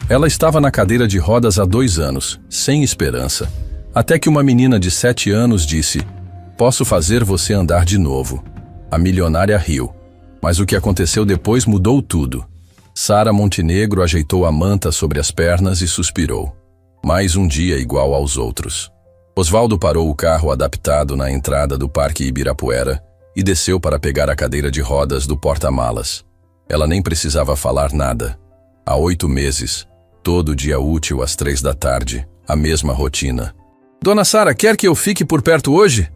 Ela estava na cadeira de rodas há 2 anos, sem esperança. Até que uma menina de 7 anos disse: "Posso fazer você andar de novo." A milionária riu. Mas o que aconteceu depois mudou tudo. Sara Montenegro ajeitou a manta sobre as pernas e suspirou. Mais um dia igual aos outros. Osvaldo parou o carro adaptado na entrada do Parque Ibirapuera e desceu para pegar a cadeira de rodas do porta-malas. Ela nem precisava falar nada. Há 8 meses, todo dia útil às 3 da tarde, a mesma rotina. "Dona Sara, quer que eu fique por perto hoje?"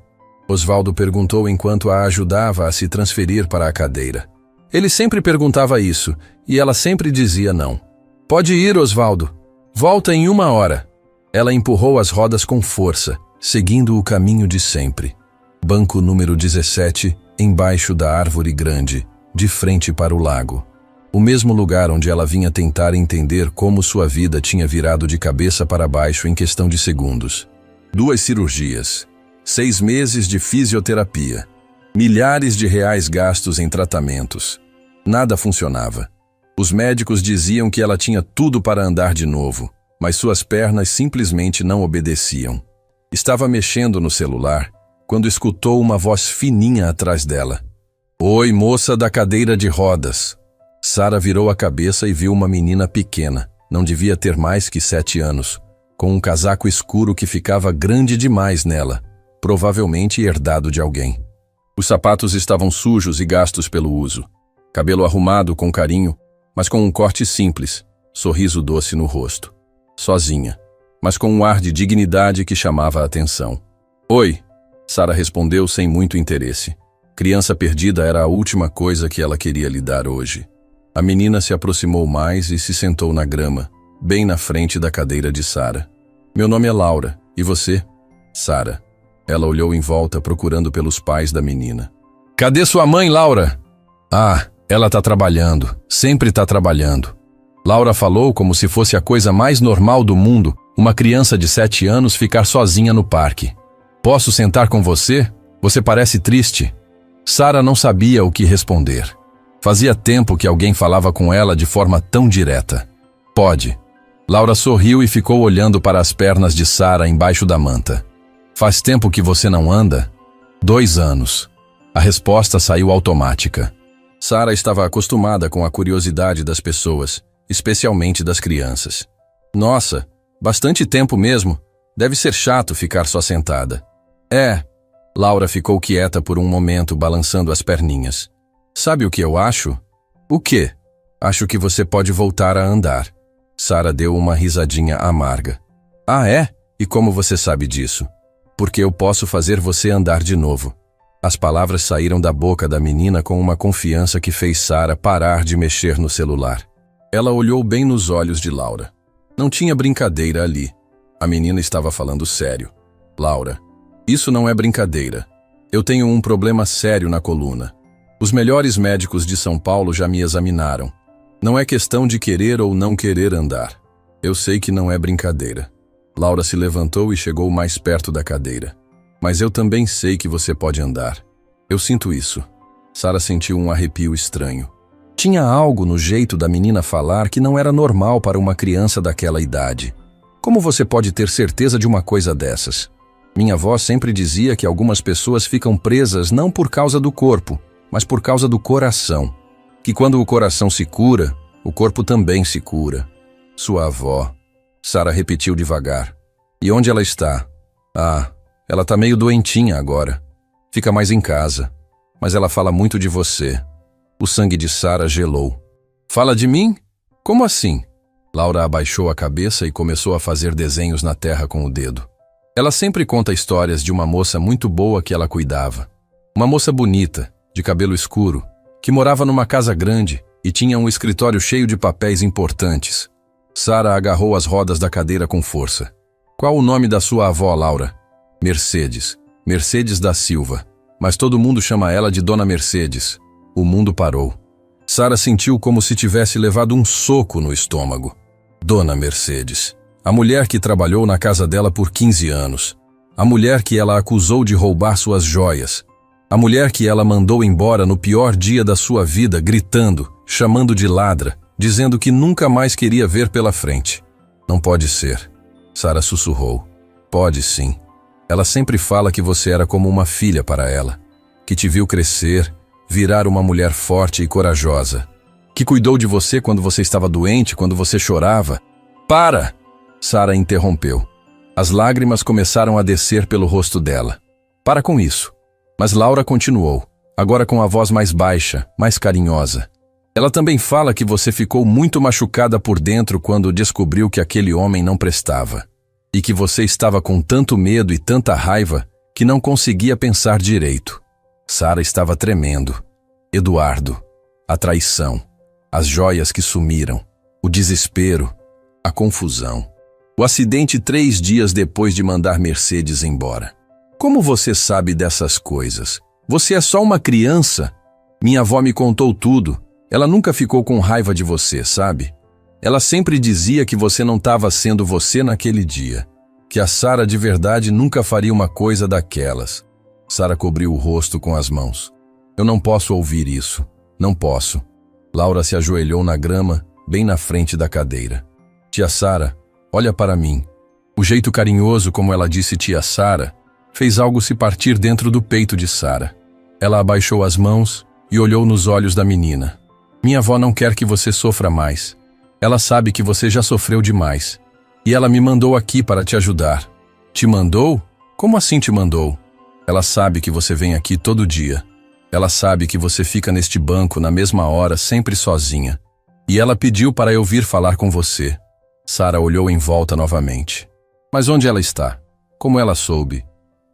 Osvaldo perguntou enquanto a ajudava a se transferir para a cadeira. Ele sempre perguntava isso, e ela sempre dizia não. "Pode ir, Osvaldo. Volta em 1 hora." Ela empurrou as rodas com força, seguindo o caminho de sempre. Banco número 17, embaixo da árvore grande, de frente para o lago. O mesmo lugar onde ela vinha tentar entender como sua vida tinha virado de cabeça para baixo em questão de segundos. 2 cirurgias, 6 meses de fisioterapia, milhares de reais gastos em tratamentos. Nada funcionava. Os médicos diziam que ela tinha tudo para andar de novo, mas suas pernas simplesmente não obedeciam. Estava mexendo no celular quando escutou uma voz fininha atrás dela. "Oi, moça da cadeira de rodas." Sara virou a cabeça e viu uma menina pequena, não devia ter mais que 7 anos, com um casaco escuro que ficava grande demais nela, provavelmente herdado de alguém. Os sapatos estavam sujos e gastos pelo uso. Cabelo arrumado com carinho, mas com um corte simples, sorriso doce no rosto. Sozinha, mas com um ar de dignidade que chamava a atenção. "Oi," Sara respondeu sem muito interesse. Criança perdida era a última coisa que ela queria lhe dar hoje. A menina se aproximou mais e se sentou na grama, bem na frente da cadeira de Sara. "Meu nome é Laura, e você?" "Sara." Ela olhou em volta procurando pelos pais da menina. "Cadê sua mãe, Laura?" "Ah, ela tá trabalhando, sempre tá trabalhando." Laura falou como se fosse a coisa mais normal do mundo, uma criança de 7 anos ficar sozinha no parque. "Posso sentar com você? Você parece triste." Sara não sabia o que responder. Fazia tempo que alguém falava com ela de forma tão direta. "Pode." Laura sorriu e ficou olhando para as pernas de Sara embaixo da manta. "Faz tempo que você não anda?" 2 anos. A resposta saiu automática. Sara estava acostumada com a curiosidade das pessoas, especialmente das crianças. "Nossa, bastante tempo mesmo. Deve ser chato ficar só sentada." "É." Laura ficou quieta por um momento, balançando as perninhas. "Sabe o que eu acho?" "O quê?" "Acho que você pode voltar a andar." Sara deu uma risadinha amarga. "Ah, é? E como você sabe disso?" "Porque eu posso fazer você andar de novo." As palavras saíram da boca da menina com uma confiança que fez Sara parar de mexer no celular. Ela olhou bem nos olhos de Laura. Não tinha brincadeira ali. A menina estava falando sério. "Laura, isso não é brincadeira. Eu tenho um problema sério na coluna. Os melhores médicos de São Paulo já me examinaram. Não é questão de querer ou não querer andar. Eu sei que não é brincadeira." Laura se levantou e chegou mais perto da cadeira. "Mas eu também sei que você pode andar. Eu sinto isso." Sara sentiu um arrepio estranho. Tinha algo no jeito da menina falar que não era normal para uma criança daquela idade. "Como você pode ter certeza de uma coisa dessas?" "Minha avó sempre dizia que algumas pessoas ficam presas não por causa do corpo, mas por causa do coração. Que quando o coração se cura, o corpo também se cura." "Sua avó." Sara repetiu devagar. "E onde ela está?" "Ah, ela tá meio doentinha agora. Fica mais em casa. Mas ela fala muito de você." O sangue de Sara gelou. "Fala de mim? Como assim?" Laura abaixou a cabeça e começou a fazer desenhos na terra com o dedo. "Ela sempre conta histórias de uma moça muito boa que ela cuidava. Uma moça bonita, de cabelo escuro, que morava numa casa grande e tinha um escritório cheio de papéis importantes." Sara agarrou as rodas da cadeira com força. "Qual o nome da sua avó, Laura?" "Mercedes. Mercedes da Silva. Mas todo mundo chama ela de Dona Mercedes." O mundo parou. Sara sentiu como se tivesse levado um soco no estômago. Dona Mercedes. A mulher que trabalhou na casa dela por 15 anos. A mulher que ela acusou de roubar suas joias. A mulher que ela mandou embora no pior dia da sua vida, gritando, chamando de ladra, dizendo que nunca mais queria ver pela frente. Não pode ser. Sara sussurrou. Pode sim. Ela sempre fala que você era como uma filha para ela, que te viu crescer, virar uma mulher forte e corajosa, que cuidou de você quando você estava doente, quando você chorava. Para! Sara interrompeu. As lágrimas começaram a descer pelo rosto dela. Para com isso. Mas Laura continuou, agora com a voz mais baixa, mais carinhosa. Ela também fala que você ficou muito machucada por dentro quando descobriu que aquele homem não prestava. E que você estava com tanto medo e tanta raiva que não conseguia pensar direito. Sara estava tremendo. Eduardo, a traição, as joias que sumiram, o desespero, a confusão. O acidente 3 dias depois de mandar Mercedes embora. Como você sabe dessas coisas? Você é só uma criança. Minha avó me contou tudo. Ela nunca ficou com raiva de você, sabe? Ela sempre dizia que você não estava sendo você naquele dia. Que a Sara de verdade nunca faria uma coisa daquelas. Sara cobriu o rosto com as mãos. Eu não posso ouvir isso. Não posso. Laura se ajoelhou na grama, bem na frente da cadeira. Tia Sara, olha para mim. O jeito carinhoso como ela disse tia Sara fez algo se partir dentro do peito de Sara. Ela abaixou as mãos e olhou nos olhos da menina. Minha avó não quer que você sofra mais. Ela sabe que você já sofreu demais. E ela me mandou aqui para te ajudar. Te mandou? Como assim te mandou? Ela sabe que você vem aqui todo dia. Ela sabe que você fica neste banco na mesma hora, sempre sozinha. E ela pediu para eu vir falar com você. Sara olhou em volta novamente. Mas onde ela está? Como ela soube?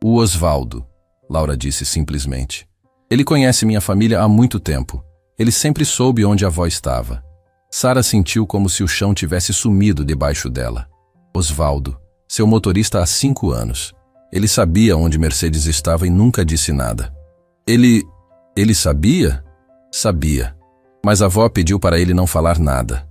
O Osvaldo, Laura disse simplesmente. Ele conhece minha família há muito tempo. Ele sempre soube onde a avó estava. Sara sentiu como se o chão tivesse sumido debaixo dela. Osvaldo, seu motorista há 5 anos. Ele sabia onde Mercedes estava e nunca disse nada. Ele sabia? Sabia. Mas a avó pediu para ele não falar nada.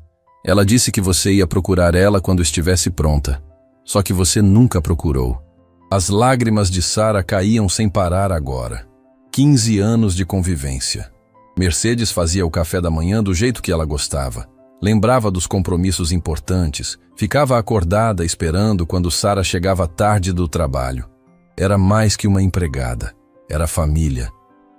Ela disse que você ia procurar ela quando estivesse pronta. Só que você nunca procurou. As lágrimas de Sara caíam sem parar agora. 15 anos de convivência. Mercedes fazia o café da manhã do jeito que ela gostava. Lembrava dos compromissos importantes. Ficava acordada esperando quando Sara chegava tarde do trabalho. Era mais que uma empregada. Era família.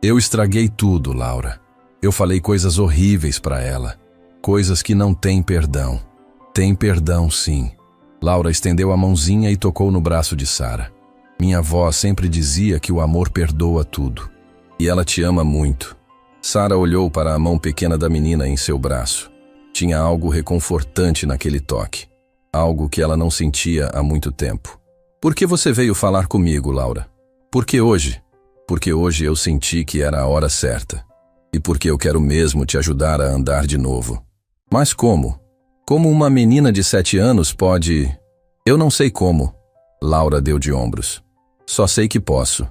Eu estraguei tudo, Laura. Eu falei coisas horríveis para ela. Coisas que não têm perdão. Tem perdão, sim. Laura estendeu a mãozinha e tocou no braço de Sara. Minha avó sempre dizia que o amor perdoa tudo. E ela te ama muito. Sara olhou para a mão pequena da menina em seu braço. Tinha algo reconfortante naquele toque. Algo que ela não sentia há muito tempo. Por que você veio falar comigo, Laura? Por que hoje? Porque hoje eu senti que era a hora certa. E porque eu quero mesmo te ajudar a andar de novo. Mas como? Como uma menina de 7 anos pode... Eu não sei como. Laura deu de ombros. Só sei que posso.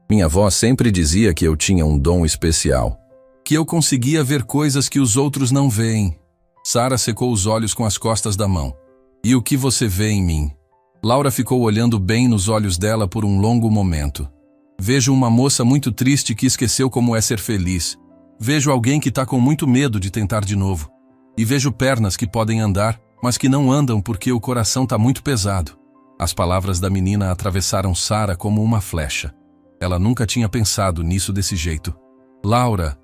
Minha avó sempre dizia que eu tinha um dom especial. Que eu conseguia ver coisas que os outros não veem. Sara secou os olhos com as costas da mão. E o que você vê em mim? Laura ficou olhando bem nos olhos dela por um longo momento. Vejo uma moça muito triste que esqueceu como é ser feliz. Vejo alguém que está com muito medo de tentar de novo. E vejo pernas que podem andar, mas que não andam porque o coração está muito pesado. As palavras da menina atravessaram Sara como uma flecha. Ela nunca tinha pensado nisso desse jeito. Laura,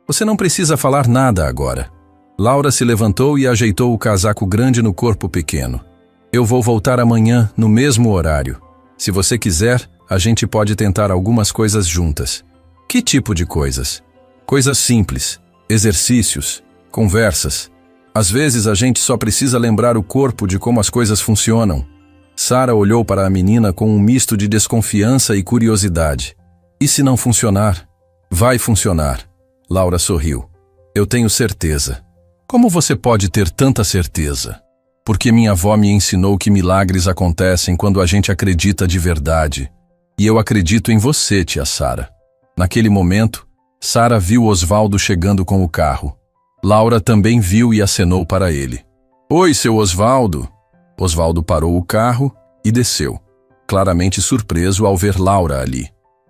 Você não precisa falar nada agora. Laura se levantou e ajeitou o casaco grande no corpo pequeno. Eu vou voltar amanhã, no mesmo horário. Se você quiser, a gente pode tentar algumas coisas juntas. Que tipo de coisas? Coisas simples, exercícios, conversas. Às vezes a gente só precisa lembrar o corpo de como as coisas funcionam. Sara olhou para a menina com um misto de desconfiança e curiosidade. E se não funcionar? Vai funcionar. Laura sorriu. Eu tenho certeza. Como você pode ter tanta certeza? Porque minha avó me ensinou que milagres acontecem quando a gente acredita de verdade. E eu acredito em você, tia Sara. Naquele momento, Sara viu Osvaldo chegando com o carro. Laura também viu e acenou para ele. Oi, seu Osvaldo. Osvaldo parou o carro e desceu, claramente surpreso ao ver Laura ali.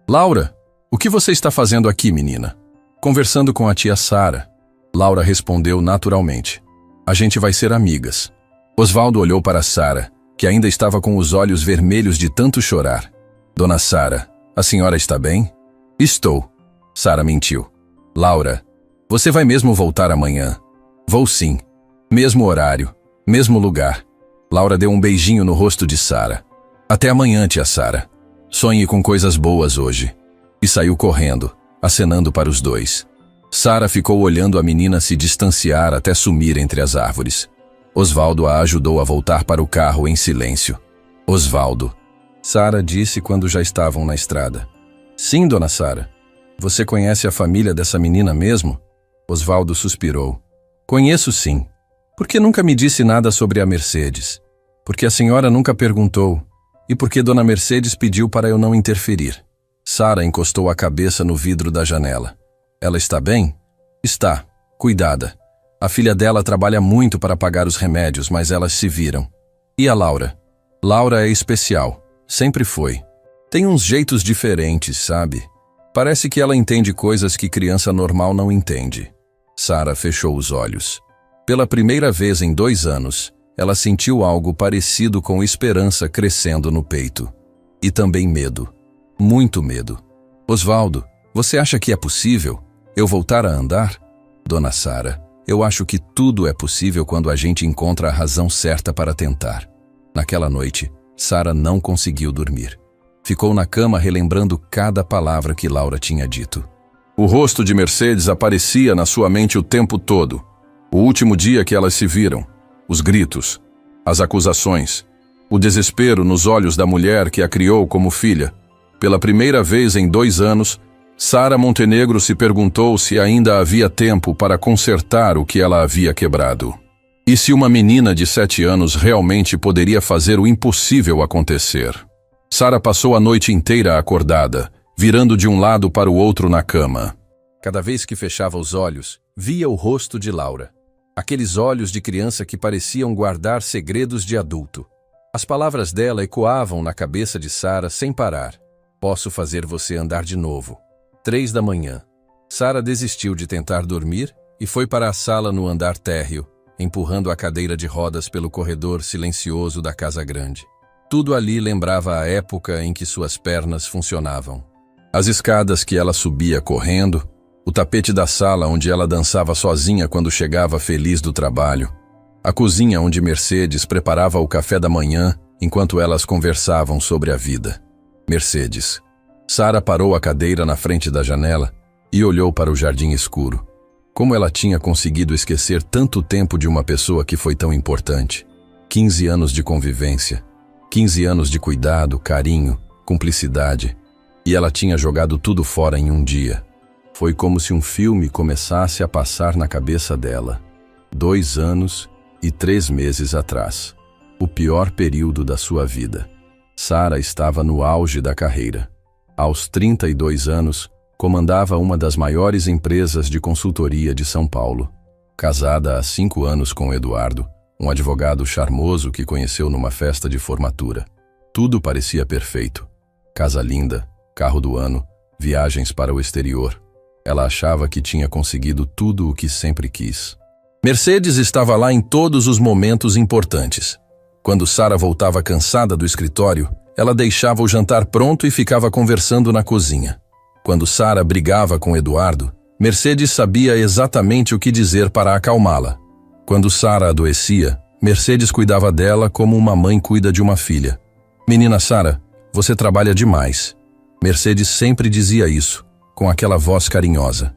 Laura, o que você está fazendo aqui, menina? Conversando com a tia Sara. Laura respondeu naturalmente. A gente vai ser amigas. Osvaldo olhou para Sara, que ainda estava com os olhos vermelhos de tanto chorar. Dona Sara, a senhora está bem? Estou. Sara mentiu. Laura, você vai mesmo voltar amanhã? Vou sim. Mesmo horário, mesmo lugar. Laura deu um beijinho no rosto de Sara. Até amanhã, tia Sara. Sonhe com coisas boas hoje. E saiu correndo, acenando para os dois. Sara ficou olhando a menina se distanciar até sumir entre as árvores. Osvaldo a ajudou a voltar para o carro em silêncio. Osvaldo. Sara disse quando já estavam na estrada. Sim, dona Sara. Você conhece a família dessa menina mesmo? Osvaldo suspirou. Conheço sim. Por que nunca me disse nada sobre a Mercedes? Porque a senhora nunca perguntou. E porque dona Mercedes pediu para eu não interferir. Sara encostou a cabeça no vidro da janela. Ela está bem? Está. Cuidada. A filha dela trabalha muito para pagar os remédios, mas elas se viram. E a Laura? Laura é especial. Sempre foi. Tem uns jeitos diferentes, sabe? Parece que ela entende coisas que criança normal não entende. Sara fechou os olhos. Pela primeira vez em 2 anos, ela sentiu algo parecido com esperança crescendo no peito. E também medo. Muito medo. Osvaldo, você acha que é possível eu voltar a andar? Dona Sara, eu acho que tudo é possível quando a gente encontra a razão certa para tentar. Naquela noite, Sara não conseguiu dormir. Ficou na cama relembrando cada palavra que Laura tinha dito. O rosto de Mercedes aparecia na sua mente o tempo todo. O último dia que elas se viram, os gritos, as acusações, o desespero nos olhos da mulher que a criou como filha. Pela primeira vez em 2 anos, Sara Montenegro se perguntou se ainda havia tempo para consertar o que ela havia quebrado. E se uma menina de 7 anos realmente poderia fazer o impossível acontecer? Sara passou a noite inteira acordada, virando de um lado para o outro na cama. Cada vez que fechava os olhos, via o rosto de Laura. Aqueles olhos de criança que pareciam guardar segredos de adulto. As palavras dela ecoavam na cabeça de Sara sem parar. Posso fazer você andar de novo. 3 da manhã. Sara desistiu de tentar dormir e foi para a sala no andar térreo, empurrando a cadeira de rodas pelo corredor silencioso da casa grande. Tudo ali lembrava a época em que suas pernas funcionavam. As escadas que ela subia correndo, o tapete da sala onde ela dançava sozinha quando chegava feliz do trabalho, a cozinha onde Mercedes preparava o café da manhã enquanto elas conversavam sobre a vida. Mercedes. Sara parou a cadeira na frente da janela e olhou para o jardim escuro. Como ela tinha conseguido esquecer tanto tempo de uma pessoa que foi tão importante? 15 anos de convivência, 15 anos de cuidado, carinho, cumplicidade. E ela tinha jogado tudo fora em um dia. Foi como se um filme começasse a passar na cabeça dela. 2 anos e 3 meses atrás. O pior período da sua vida. Sara estava no auge da carreira. Aos 32 anos, comandava uma das maiores empresas de consultoria de São Paulo. Casada há 5 anos com Eduardo, um advogado charmoso que conheceu numa festa de formatura. Tudo parecia perfeito. Casa linda, carro do ano, viagens para o exterior. Ela achava que tinha conseguido tudo o que sempre quis. Mercedes estava lá em todos os momentos importantes. Quando Sara voltava cansada do escritório, ela deixava o jantar pronto e ficava conversando na cozinha. Quando Sara brigava com Eduardo, Mercedes sabia exatamente o que dizer para acalmá-la. Quando Sara adoecia, Mercedes cuidava dela como uma mãe cuida de uma filha. Menina Sara, você trabalha demais. Mercedes sempre dizia isso, com aquela voz carinhosa.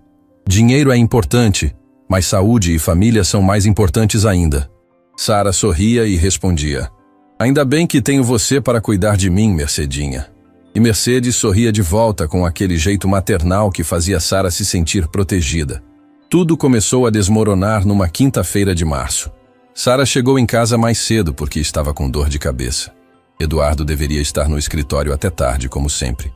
Dinheiro é importante, mas saúde e família são mais importantes ainda. Sara sorria e respondia. Ainda bem que tenho você para cuidar de mim, Mercedinha. E Mercedes sorria de volta com aquele jeito maternal que fazia Sara se sentir protegida. Tudo começou a desmoronar numa quinta-feira de março. Sara chegou em casa mais cedo porque estava com dor de cabeça. Eduardo deveria estar no escritório até tarde, como sempre.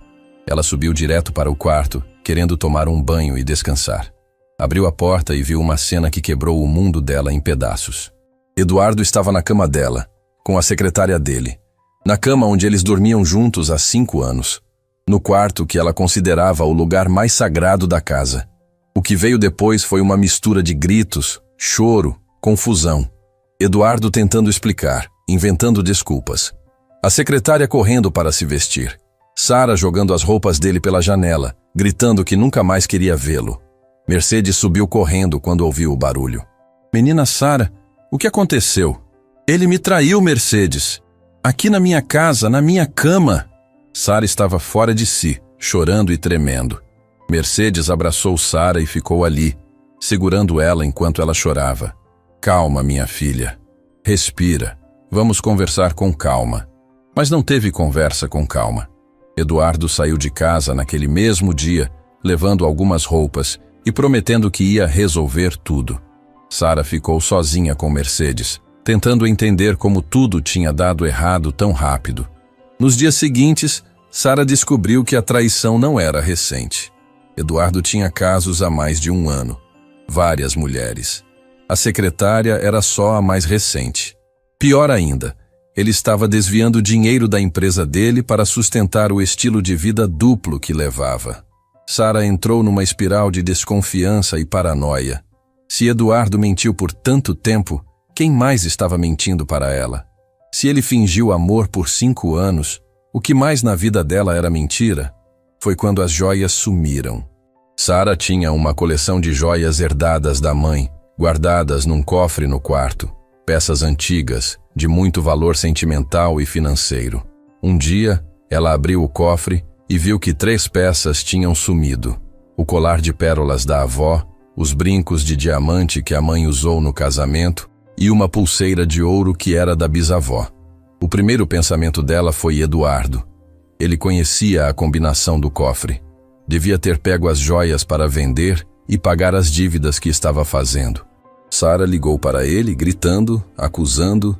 Ela subiu direto para o quarto, querendo tomar um banho e descansar. Abriu a porta e viu uma cena que quebrou o mundo dela em pedaços. Eduardo estava na cama dela, com a secretária dele. Na cama onde eles dormiam juntos há 5 anos. No quarto que ela considerava o lugar mais sagrado da casa. O que veio depois foi uma mistura de gritos, choro, confusão. Eduardo tentando explicar, inventando desculpas. A secretária correndo para se vestir. Sara jogando as roupas dele pela janela, gritando que nunca mais queria vê-lo. Mercedes subiu correndo quando ouviu o barulho. Menina Sara, o que aconteceu? Ele me traiu, Mercedes. Aqui na minha casa, na minha cama. Sara estava fora de si, chorando e tremendo. Mercedes abraçou Sara e ficou ali, segurando ela enquanto ela chorava. Calma, minha filha. Respira. Vamos conversar com calma. Mas não teve conversa com calma. Eduardo saiu de casa naquele mesmo dia, levando algumas roupas e prometendo que ia resolver tudo. Sara ficou sozinha com Mercedes, tentando entender como tudo tinha dado errado tão rápido. Nos dias seguintes, Sara descobriu que a traição não era recente. Eduardo tinha casos há mais de 1 ano. Várias mulheres. A secretária era só a mais recente. Pior ainda, ele estava desviando dinheiro da empresa dele para sustentar o estilo de vida duplo que levava. Sara entrou numa espiral de desconfiança e paranoia. Se Eduardo mentiu por tanto tempo, quem mais estava mentindo para ela? Se ele fingiu amor por 5 anos, o que mais na vida dela era mentira? Foi quando as joias sumiram. Sara tinha uma coleção de joias herdadas da mãe, guardadas num cofre no quarto. Peças antigas, de muito valor sentimental e financeiro. Um dia, ela abriu o cofre e viu que 3 peças tinham sumido. O colar de pérolas da avó, os brincos de diamante que a mãe usou no casamento e uma pulseira de ouro que era da bisavó. O primeiro pensamento dela foi Eduardo. Ele conhecia a combinação do cofre. Devia ter pego as joias para vender e pagar as dívidas que estava fazendo. Sara ligou para ele, gritando, acusando,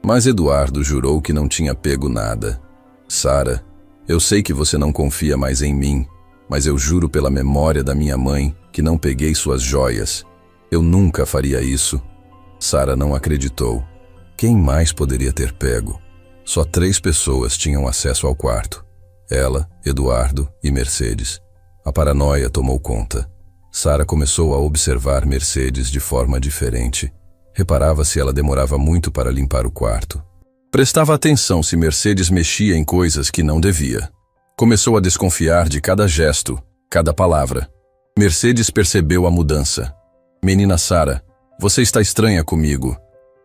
mas Eduardo jurou que não tinha pego nada. Sara, eu sei que você não confia mais em mim, mas eu juro pela memória da minha mãe que não peguei suas joias. Eu nunca faria isso. Sara não acreditou. Quem mais poderia ter pego? Só 3 pessoas tinham acesso ao quarto. Ela, Eduardo e Mercedes. A paranoia tomou conta. Sara começou a observar Mercedes de forma diferente. Reparava se ela demorava muito para limpar o quarto. Prestava atenção se Mercedes mexia em coisas que não devia. Começou a desconfiar de cada gesto, cada palavra. Mercedes percebeu a mudança. Menina Sara, você está estranha comigo.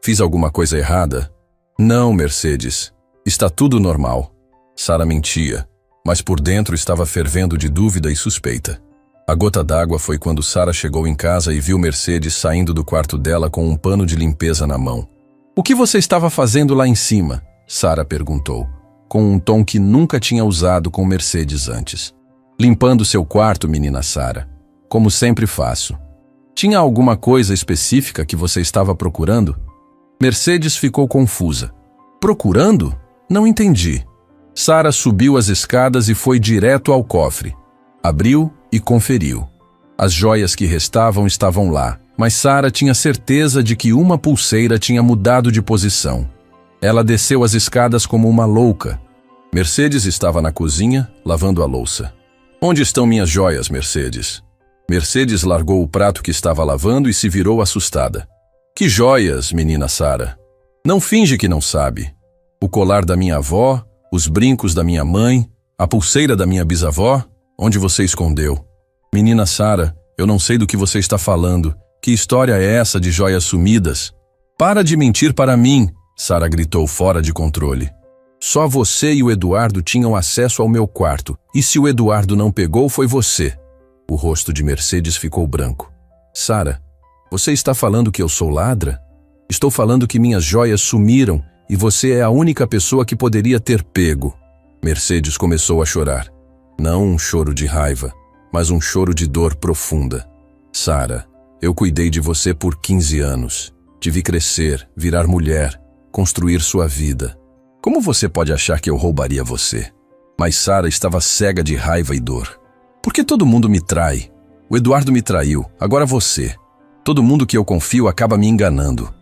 Fiz alguma coisa errada? Não, Mercedes. Está tudo normal. Sara mentia, mas por dentro estava fervendo de dúvida e suspeita. A gota d'água foi quando Sara chegou em casa e viu Mercedes saindo do quarto dela com um pano de limpeza na mão. O que você estava fazendo lá em cima? Sara perguntou, com um tom que nunca tinha usado com Mercedes antes. Limpando seu quarto, menina Sara. Como sempre faço. Tinha alguma coisa específica que você estava procurando? Mercedes ficou confusa. Procurando? Não entendi. Sara subiu as escadas e foi direto ao cofre. Abriu e conferiu. As joias que restavam estavam lá, mas Sara tinha certeza de que uma pulseira tinha mudado de posição. Ela desceu as escadas como uma louca. Mercedes estava na cozinha, lavando a louça. Onde estão minhas joias, Mercedes? Mercedes largou o prato que estava lavando e se virou assustada. Que joias, menina Sara? Não finge que não sabe. O colar da minha avó, os brincos da minha mãe, a pulseira da minha bisavó, onde você escondeu? Menina Sara, eu não sei do que você está falando. Que história é essa de joias sumidas? Para de mentir para mim, Sara gritou fora de controle. Só você e o Eduardo tinham acesso ao meu quarto, e se o Eduardo não pegou, foi você. O rosto de Mercedes ficou branco. Sara, você está falando que eu sou ladra? Estou falando que minhas joias sumiram e você é a única pessoa que poderia ter pego. Mercedes começou a chorar. Não um choro de raiva, mas um choro de dor profunda. Sara, eu cuidei de você por 15 anos. Te vi crescer, virar mulher, construir sua vida. Como você pode achar que eu roubaria você? Mas Sara estava cega de raiva e dor. Por que todo mundo me trai? O Eduardo me traiu, agora você. Todo mundo que eu confio acaba me enganando.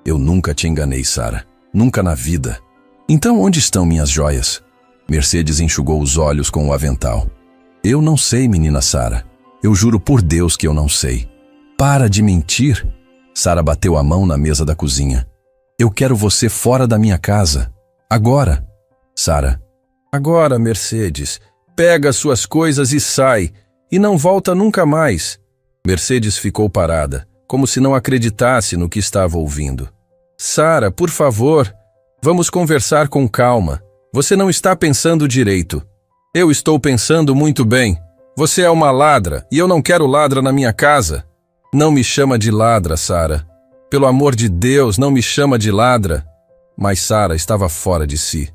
Eu nunca te enganei, Sara. Nunca na vida. Então onde estão minhas joias? Mercedes enxugou os olhos com o avental. Eu não sei, menina Sara. Eu juro por Deus que eu não sei. Para de mentir. Sara bateu a mão na mesa da cozinha. Eu quero você fora da minha casa. Agora. Sara. Agora, Mercedes. Pega suas coisas e sai. E não volta nunca mais. Mercedes ficou parada, como se não acreditasse no que estava ouvindo. Sara, por favor, vamos conversar com calma. Você não está pensando direito. Eu estou pensando muito bem. Você é uma ladra e eu não quero ladra na minha casa. Não me chama de ladra, Sara. Pelo amor de Deus, não me chama de ladra. Mas Sara estava fora de si.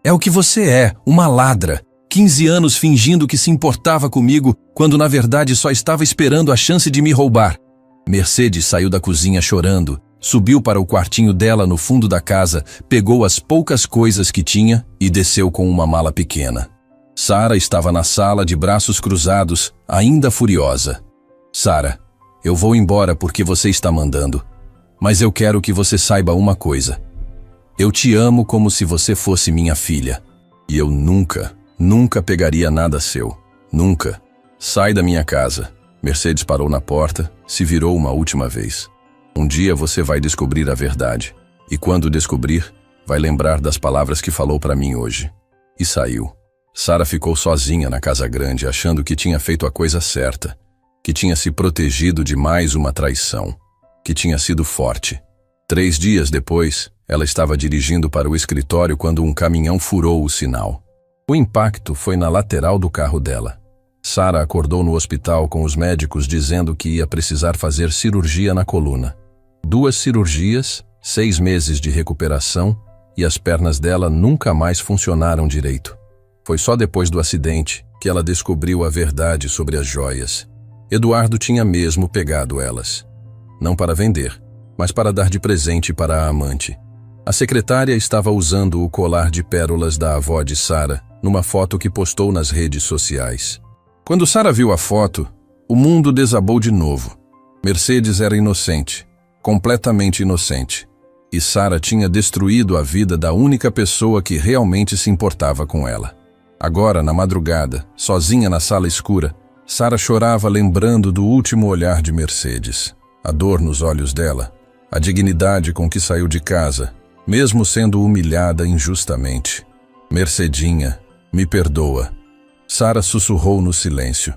É o que você é, uma ladra. 15 anos fingindo que se importava comigo, quando na verdade só estava esperando a chance de me roubar. Mercedes saiu da cozinha chorando, subiu para o quartinho dela no fundo da casa, pegou as poucas coisas que tinha e desceu com uma mala pequena. Sara estava na sala de braços cruzados, ainda furiosa. Sara, eu vou embora porque você está mandando. Mas eu quero que você saiba uma coisa. Eu te amo como se você fosse minha filha. E eu nunca pegaria nada seu. Nunca. Sai da minha casa. Mercedes parou na porta, se virou uma última vez. Um dia você vai descobrir a verdade. E quando descobrir, vai lembrar das palavras que falou para mim hoje. E saiu. Sara ficou sozinha na casa grande, achando que tinha feito a coisa certa, que tinha se protegido de mais uma traição, que tinha sido forte. 3 dias depois, ela estava dirigindo para o escritório quando um caminhão furou o sinal. O impacto foi na lateral do carro dela. Sara acordou no hospital com os médicos dizendo que ia precisar fazer cirurgia na coluna. 2 cirurgias, 6 meses de recuperação e as pernas dela nunca mais funcionaram direito. Foi só depois do acidente que ela descobriu a verdade sobre as joias. Eduardo tinha mesmo pegado elas. Não para vender, mas para dar de presente para a amante. A secretária estava usando o colar de pérolas da avó de Sara numa foto que postou nas redes sociais. Quando Sara viu a foto, o mundo desabou de novo. Mercedes era inocente, completamente inocente. E Sara tinha destruído a vida da única pessoa que realmente se importava com ela. Agora, na madrugada, sozinha na sala escura, Sara chorava lembrando do último olhar de Mercedes. A dor nos olhos dela, a dignidade com que saiu de casa, mesmo sendo humilhada injustamente. Mercedinha, me perdoa. Sara sussurrou no silêncio.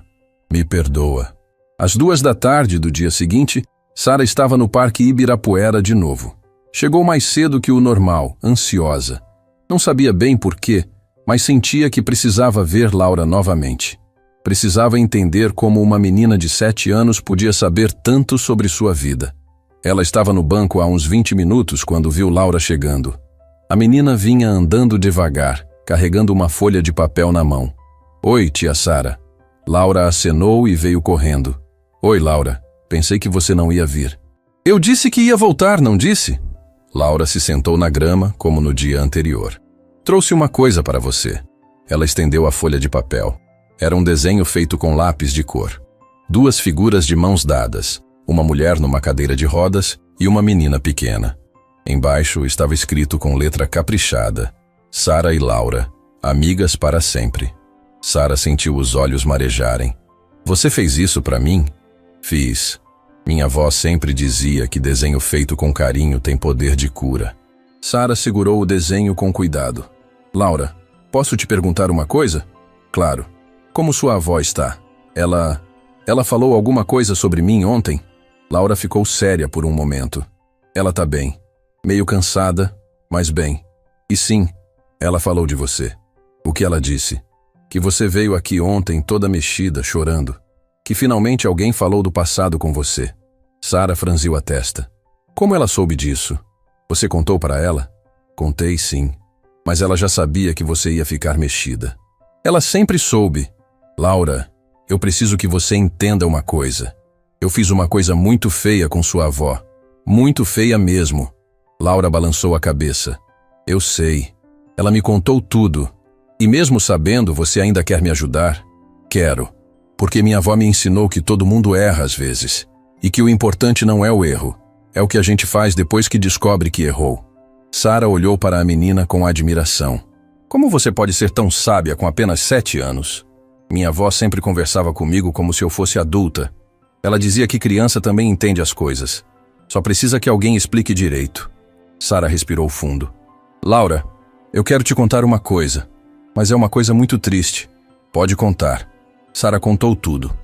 Me perdoa. Às 2 da tarde do dia seguinte, Sara estava no Parque Ibirapuera de novo. Chegou mais cedo que o normal, ansiosa. Não sabia bem por quê, mas sentia que precisava ver Laura novamente. Precisava entender como uma menina de 7 anos podia saber tanto sobre sua vida. Ela estava no banco há uns 20 minutos quando viu Laura chegando. A menina vinha andando devagar, carregando uma folha de papel na mão. Oi, tia Sara. Laura acenou e veio correndo. Oi, Laura. Pensei que você não ia vir. Eu disse que ia voltar, não disse? Laura se sentou na grama, como no dia anterior. Trouxe uma coisa para você. Ela estendeu a folha de papel. Era um desenho feito com lápis de cor. 2 figuras de mãos dadas, uma mulher numa cadeira de rodas e uma menina pequena. Embaixo estava escrito com letra caprichada: Sara e Laura, amigas para sempre. Sara sentiu os olhos marejarem. Você fez isso para mim? Fiz. Minha avó sempre dizia que desenho feito com carinho tem poder de cura. Sara segurou o desenho com cuidado. Laura, posso te perguntar uma coisa? Claro. Como sua avó está? Ela falou alguma coisa sobre mim ontem? Laura ficou séria por um momento. Ela tá bem. Meio cansada, mas bem. E sim, ela falou de você. O que ela disse? Que você veio aqui ontem toda mexida, chorando. Que finalmente alguém falou do passado com você. Sara franziu a testa. Como ela soube disso? Você contou para ela? Contei, sim. Mas ela já sabia que você ia ficar mexida. Ela sempre soube. Laura, eu preciso que você entenda uma coisa. Eu fiz uma coisa muito feia com sua avó. Muito feia mesmo. Laura balançou a cabeça. Eu sei. Ela me contou tudo. E mesmo sabendo, você ainda quer me ajudar? Quero. Porque minha avó me ensinou que todo mundo erra às vezes. E que o importante não é o erro. É o que a gente faz depois que descobre que errou. Sara olhou para a menina com admiração. Como você pode ser tão sábia com apenas 7 anos? Minha avó sempre conversava comigo como se eu fosse adulta. Ela dizia que criança também entende as coisas. Só precisa que alguém explique direito. Sara respirou fundo. Laura, eu quero te contar uma coisa, mas é uma coisa muito triste. Pode contar. Sara contou tudo.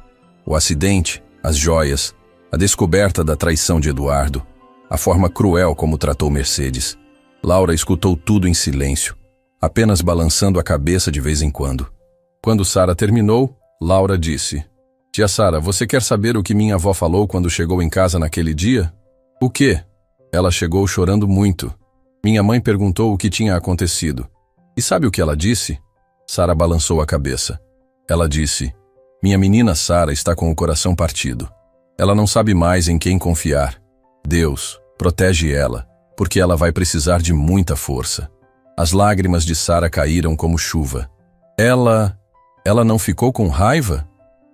O acidente, as joias, a descoberta da traição de Eduardo, a forma cruel como tratou Mercedes. Laura escutou tudo em silêncio, apenas balançando a cabeça de vez em quando. Quando Sara terminou, Laura disse: Tia Sara, você quer saber o que minha avó falou quando chegou em casa naquele dia? O quê? Ela chegou chorando muito. Minha mãe perguntou o que tinha acontecido. E sabe o que ela disse? Sara balançou a cabeça. Ela disse: Minha menina Sara está com o coração partido. Ela não sabe mais em quem confiar. Deus, protege ela, porque ela vai precisar de muita força. As lágrimas de Sara caíram como chuva. Ela não ficou com raiva?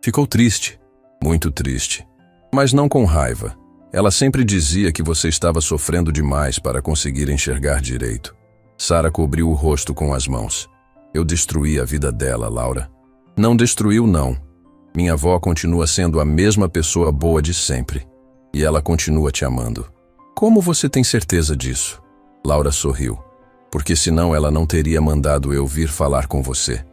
Ficou triste, muito triste. Mas não com raiva. Ela sempre dizia que você estava sofrendo demais para conseguir enxergar direito. Sara cobriu o rosto com as mãos. Eu destruí a vida dela, Laura. Não destruiu, não. Minha avó continua sendo a mesma pessoa boa de sempre. E ela continua te amando. Como você tem certeza disso? Laura sorriu. Porque senão ela não teria mandado eu vir falar com você.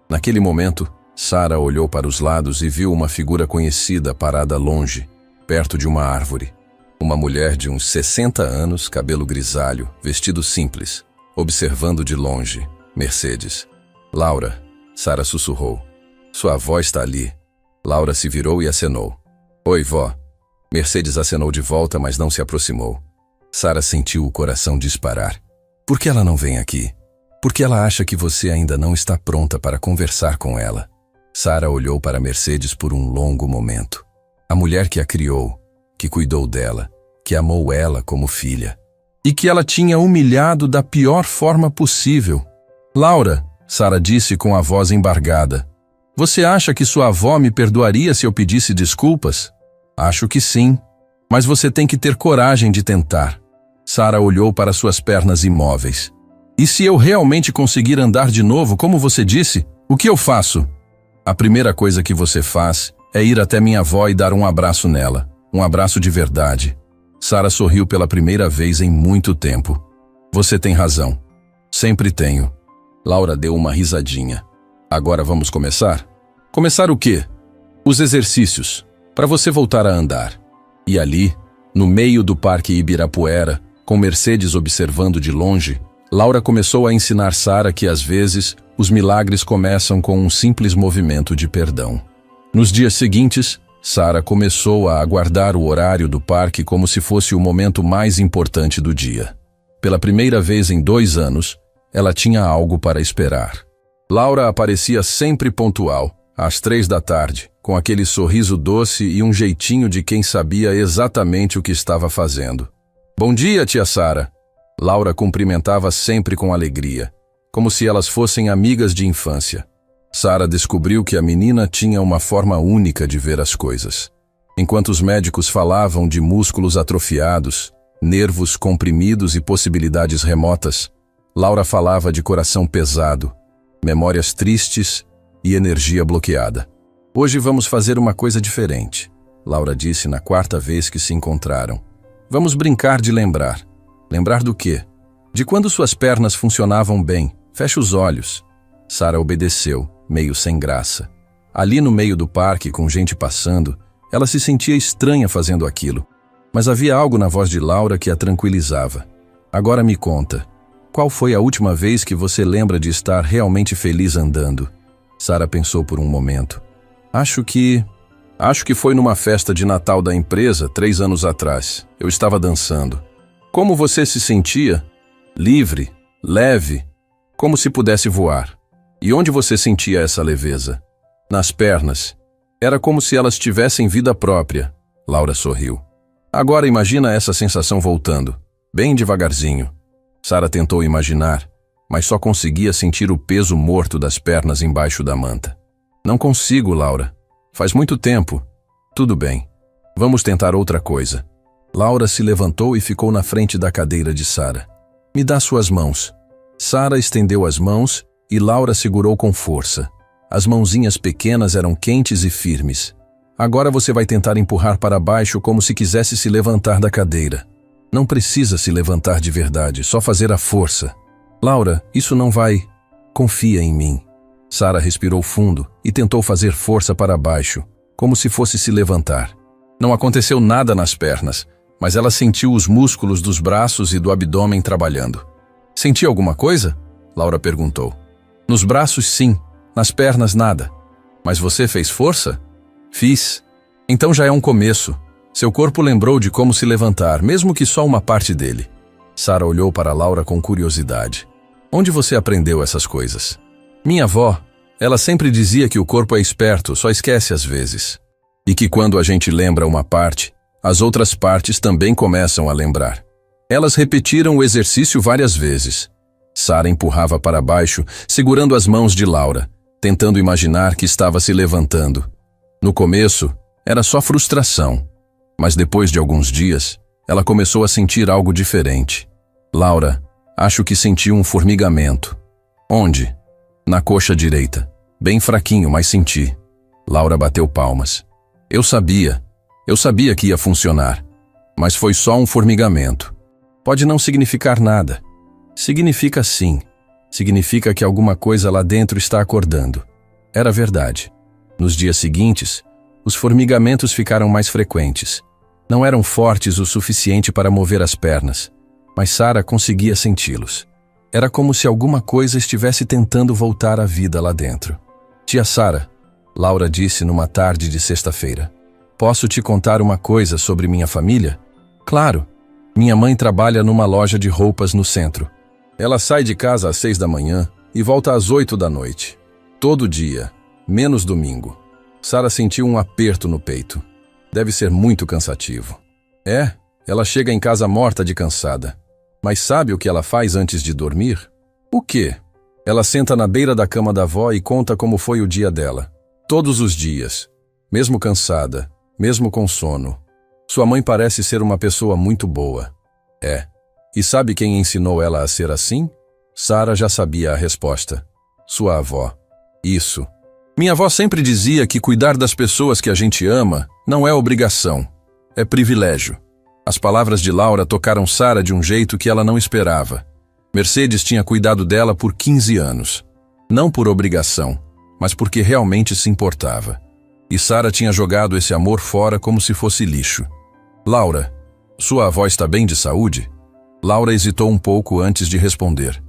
Naquele momento, Sara olhou para os lados e viu uma figura conhecida parada longe, perto de uma árvore. Uma mulher de uns 60 anos, cabelo grisalho, vestido simples, observando de longe, Mercedes. Laura, Sara sussurrou. Sua avó está ali. Laura se virou e acenou. Oi, vó. Mercedes acenou de volta, mas não se aproximou. Sara sentiu o coração disparar. Por que ela não vem aqui? Porque ela acha que você ainda não está pronta para conversar com ela. Sara olhou para Mercedes por um longo momento. A mulher que a criou, que cuidou dela, que amou ela como filha. E que ela tinha humilhado da pior forma possível. Laura, Sara disse com a voz embargada. Você acha que sua avó me perdoaria se eu pedisse desculpas? Acho que sim. Mas você tem que ter coragem de tentar. Sara olhou para suas pernas imóveis. E se eu realmente conseguir andar de novo, como você disse, o que eu faço? A primeira coisa que você faz é ir até minha avó e dar um abraço nela. Um abraço de verdade. Sara sorriu pela primeira vez em muito tempo. Você tem razão. Sempre tenho. Laura deu uma risadinha. Agora vamos começar? Começar o quê? Os exercícios, para você voltar a andar. E ali, no meio do Parque Ibirapuera, com Mercedes observando de longe, Laura começou a ensinar Sara que, às vezes, os milagres começam com um simples movimento de perdão. Nos dias seguintes, Sara começou a aguardar o horário do parque como se fosse o momento mais importante do dia. Pela primeira vez em 2 anos, ela tinha algo para esperar. Laura aparecia sempre pontual, às 3 da tarde, com aquele sorriso doce e um jeitinho de quem sabia exatamente o que estava fazendo. Bom dia, tia Sara. Laura cumprimentava sempre com alegria, como se elas fossem amigas de infância. Sara descobriu que a menina tinha uma forma única de ver as coisas. Enquanto os médicos falavam de músculos atrofiados, nervos comprimidos e possibilidades remotas, Laura falava de coração pesado, memórias tristes e energia bloqueada. Hoje vamos fazer uma coisa diferente, Laura disse na 4ª vez que se encontraram. Vamos brincar de lembrar. Lembrar do quê? De quando suas pernas funcionavam bem. Feche os olhos. Sara obedeceu, meio sem graça. Ali no meio do parque, com gente passando, ela se sentia estranha fazendo aquilo. Mas havia algo na voz de Laura que a tranquilizava. Agora me conta, qual foi a última vez que você lembra de estar realmente feliz andando? Sara pensou por um momento. Acho que foi numa festa de Natal da empresa, 3 anos atrás. Eu estava dançando. Como você se sentia? Livre, leve, como se pudesse voar. E onde você sentia essa leveza? Nas pernas. Era como se elas tivessem vida própria. Laura sorriu. Agora imagina essa sensação voltando, bem devagarzinho. Sara tentou imaginar, mas só conseguia sentir o peso morto das pernas embaixo da manta. Não consigo, Laura. Faz muito tempo. Tudo bem. Vamos tentar outra coisa. Laura se levantou e ficou na frente da cadeira de Sara. Me dá suas mãos. Sara estendeu as mãos e Laura segurou com força. As mãozinhas pequenas eram quentes e firmes. Agora você vai tentar empurrar para baixo como se quisesse se levantar da cadeira. Não precisa se levantar de verdade, só fazer a força. Laura, isso não vai... Confia em mim. Sara respirou fundo e tentou fazer força para baixo, como se fosse se levantar. Não aconteceu nada nas pernas, mas ela sentiu os músculos dos braços e do abdômen trabalhando. Sentiu alguma coisa? Laura perguntou. Nos braços, sim. Nas pernas, nada. Mas você fez força? Fiz. Então já é um começo. Seu corpo lembrou de como se levantar, mesmo que só uma parte dele. Sara olhou para Laura com curiosidade. Onde você aprendeu essas coisas? Minha avó. Ela sempre dizia que o corpo é esperto, só esquece às vezes. E que quando a gente lembra uma parte, as outras partes também começam a lembrar. Elas repetiram o exercício várias vezes. Sara empurrava para baixo, segurando as mãos de Laura, tentando imaginar que estava se levantando. No começo, era só frustração. Mas depois de alguns dias, ela começou a sentir algo diferente. Laura, acho que senti um formigamento. Onde? Na coxa direita. Bem fraquinho, mas senti. Laura bateu palmas. Eu sabia que ia funcionar. Mas foi só um formigamento. Pode não significar nada. Significa sim. Significa que alguma coisa lá dentro está acordando. Era verdade. Nos dias seguintes, os formigamentos ficaram mais frequentes. Não eram fortes o suficiente para mover as pernas, mas Sara conseguia senti-los. Era como se alguma coisa estivesse tentando voltar à vida lá dentro. Tia Sara, Laura disse numa tarde de sexta-feira. Posso te contar uma coisa sobre minha família? Claro. Minha mãe trabalha numa loja de roupas no centro. Ela sai de casa às 6 da manhã e volta às 8 da noite. Todo dia, menos domingo. Sara sentiu um aperto no peito. Deve ser muito cansativo. Ela chega em casa morta de cansada. Mas sabe o que ela faz antes de dormir? O quê? Ela senta na beira da cama da avó e conta como foi o dia dela. Todos os dias. Mesmo cansada, mesmo com sono. Sua mãe parece ser uma pessoa muito boa. E sabe quem ensinou ela a ser assim? Sara já sabia a resposta. Sua avó. Isso. Minha avó sempre dizia que cuidar das pessoas que a gente ama não é obrigação, é privilégio. As palavras de Laura tocaram Sara de um jeito que ela não esperava. Mercedes tinha cuidado dela por 15 anos. Não por obrigação, mas porque realmente se importava. E Sara tinha jogado esse amor fora como se fosse lixo. Laura, sua avó está bem de saúde? Laura hesitou um pouco antes de responder.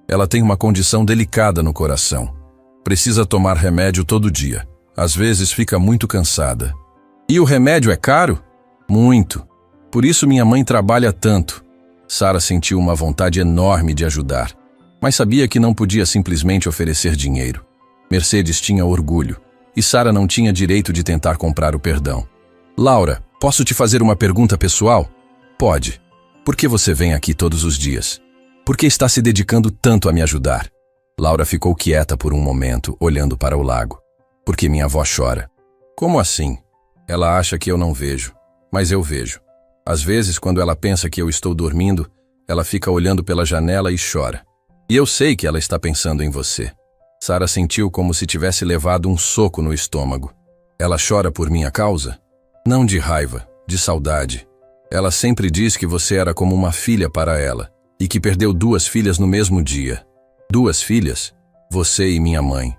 Ela tem uma condição delicada no coração. Precisa tomar remédio todo dia. Às vezes fica muito cansada. E o remédio é caro? Muito. Por isso minha mãe trabalha tanto. Sara sentiu uma vontade enorme de ajudar, mas sabia que não podia simplesmente oferecer dinheiro. Mercedes tinha orgulho, e Sara não tinha direito de tentar comprar o perdão. Laura, posso te fazer uma pergunta pessoal? Pode. Por que você vem aqui todos os dias? Por que está se dedicando tanto a me ajudar? Laura ficou quieta por um momento, olhando para o lago. Porque minha avó chora. Como assim? Ela acha que eu não vejo, mas eu vejo. Às vezes, quando ela pensa que eu estou dormindo, ela fica olhando pela janela e chora. E eu sei que ela está pensando em você. Sara sentiu como se tivesse levado um soco no estômago. Ela chora por minha causa? Não de raiva, de saudade. Ela sempre diz que você era como uma filha para ela, e que perdeu 2 filhas no mesmo dia. 2 filhas? Você e minha mãe.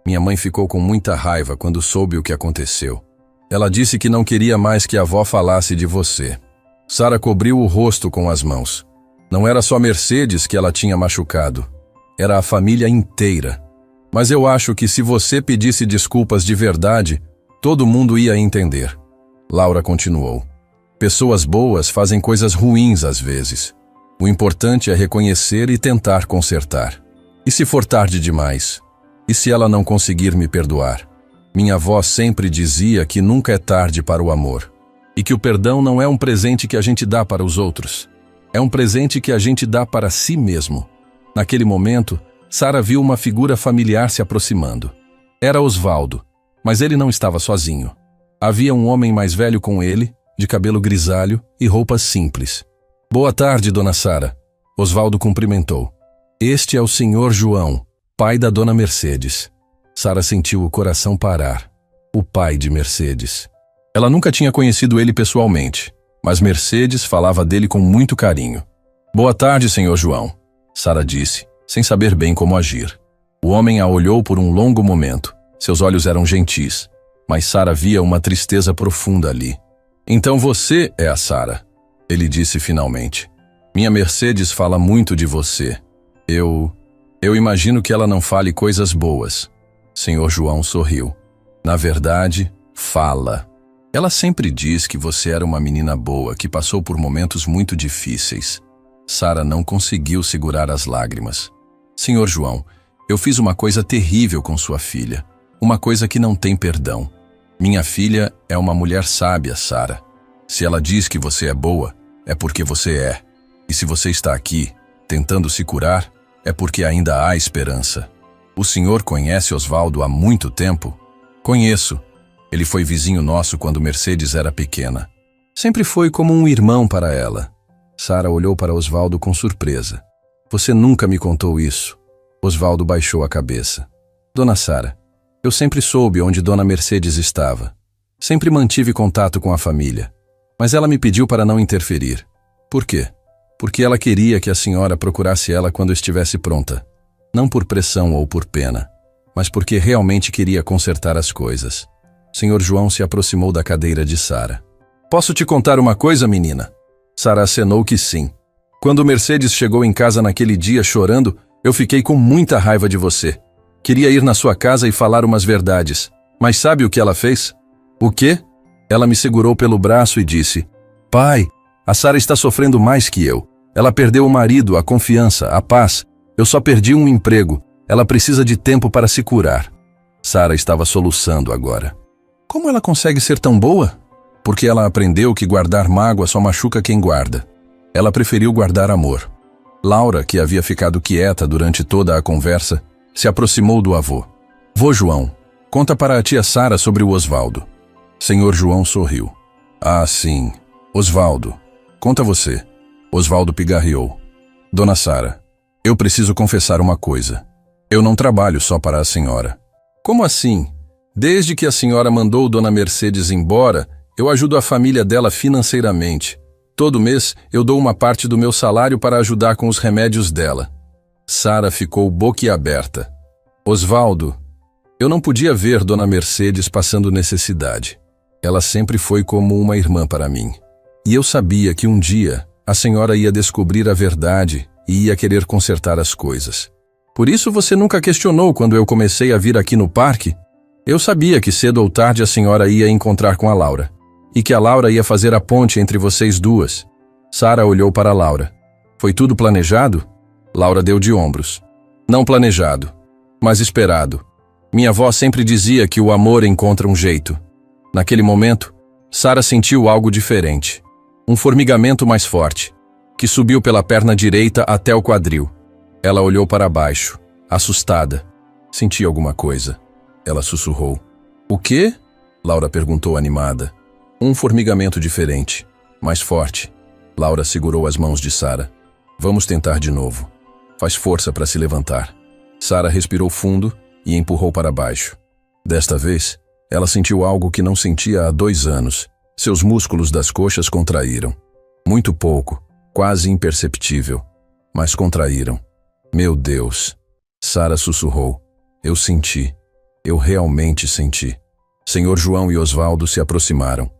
Minha mãe ficou com muita raiva quando soube o que aconteceu. Ela disse que não queria mais que a avó falasse de você. Sara cobriu o rosto com as mãos. Não era só Mercedes que ela tinha machucado. Era a família inteira. Mas eu acho que se você pedisse desculpas de verdade, todo mundo ia entender. Laura continuou. Pessoas boas fazem coisas ruins às vezes. O importante é reconhecer e tentar consertar. E se for tarde demais? E se ela não conseguir me perdoar? Minha avó sempre dizia que nunca é tarde para o amor. E que o perdão não é um presente que a gente dá para os outros. É um presente que a gente dá para si mesmo. Naquele momento, Sara viu uma figura familiar se aproximando. Era Osvaldo, mas ele não estava sozinho. Havia um homem mais velho com ele, de cabelo grisalho e roupas simples. Boa tarde, dona Sara. Osvaldo cumprimentou. Este é o senhor João, pai da dona Mercedes. Sara sentiu o coração parar. O pai de Mercedes. Ela nunca tinha conhecido ele pessoalmente, mas Mercedes falava dele com muito carinho. Boa tarde, senhor João, Sara disse, sem saber bem como agir. O homem a olhou por um longo momento. Seus olhos eram gentis, mas Sara via uma tristeza profunda ali. Então você é a Sara, ele disse finalmente. Minha Mercedes fala muito de você. Eu imagino que ela não fale coisas boas. Senhor João sorriu. Na verdade, fala. Ela sempre diz que você era uma menina boa, que passou por momentos muito difíceis. Sara não conseguiu segurar as lágrimas. Senhor João, eu fiz uma coisa terrível com sua filha. Uma coisa que não tem perdão. Minha filha é uma mulher sábia, Sara. Se ela diz que você é boa, é porque você é. E se você está aqui, tentando se curar, é porque ainda há esperança. O senhor conhece Osvaldo há muito tempo? Conheço. Ele foi vizinho nosso quando Mercedes era pequena. Sempre foi como um irmão para ela. Sara olhou para Osvaldo com surpresa. Você nunca me contou isso. Osvaldo baixou a cabeça. Dona Sara, eu sempre soube onde Dona Mercedes estava. Sempre mantive contato com a família. Mas ela me pediu para não interferir. Por quê? Porque ela queria que a senhora procurasse ela quando estivesse pronta. Não por pressão ou por pena, mas porque realmente queria consertar as coisas. Senhor João se aproximou da cadeira de Sara. Posso te contar uma coisa, menina? Sara acenou que sim. Quando Mercedes chegou em casa naquele dia chorando, eu fiquei com muita raiva de você. Queria ir na sua casa e falar umas verdades. Mas sabe o que ela fez? O quê? Ela me segurou pelo braço e disse: Pai, a Sara está sofrendo mais que eu. Ela perdeu o marido, a confiança, a paz. Eu só perdi um emprego. Ela precisa de tempo para se curar. Sara estava soluçando agora. Como ela consegue ser tão boa? Porque ela aprendeu que guardar mágoa só machuca quem guarda. Ela preferiu guardar amor. Laura, que havia ficado quieta durante toda a conversa, se aproximou do avô. Vô João, conta para a tia Sara sobre o Osvaldo. Senhor João sorriu. Ah, sim. Osvaldo. Conta você. Osvaldo pigarreou. Dona Sara, eu preciso confessar uma coisa. Eu não trabalho só para a senhora. Como assim? Desde que a senhora mandou Dona Mercedes embora, eu ajudo a família dela financeiramente. Todo mês eu dou uma parte do meu salário para ajudar com os remédios dela. Sara ficou boquiaberta. Osvaldo, eu não podia ver Dona Mercedes passando necessidade. Ela sempre foi como uma irmã para mim. E eu sabia que um dia a senhora ia descobrir a verdade e ia querer consertar as coisas. Por isso você nunca questionou quando eu comecei a vir aqui no parque? Eu sabia que cedo ou tarde a senhora ia encontrar com a Laura. E que a Laura ia fazer a ponte entre vocês duas. Sara olhou para Laura. Foi tudo planejado? Laura deu de ombros. Não planejado, mas esperado. Minha avó sempre dizia que o amor encontra um jeito. Naquele momento, Sara sentiu algo diferente. Um formigamento mais forte, que subiu pela perna direita até o quadril. Ela olhou para baixo, assustada. Senti alguma coisa. Ela sussurrou. O quê? Laura perguntou animada. Um formigamento diferente, mais forte. Laura segurou as mãos de Sara. Vamos tentar de novo. Faz força para se levantar. Sara respirou fundo e empurrou para baixo. Desta vez, ela sentiu algo que não sentia há 2 anos. Seus músculos das coxas contraíram. Muito pouco, quase imperceptível, mas contraíram. Meu Deus! Sara sussurrou. Eu senti. Eu realmente senti. Senhor João e Osvaldo se aproximaram.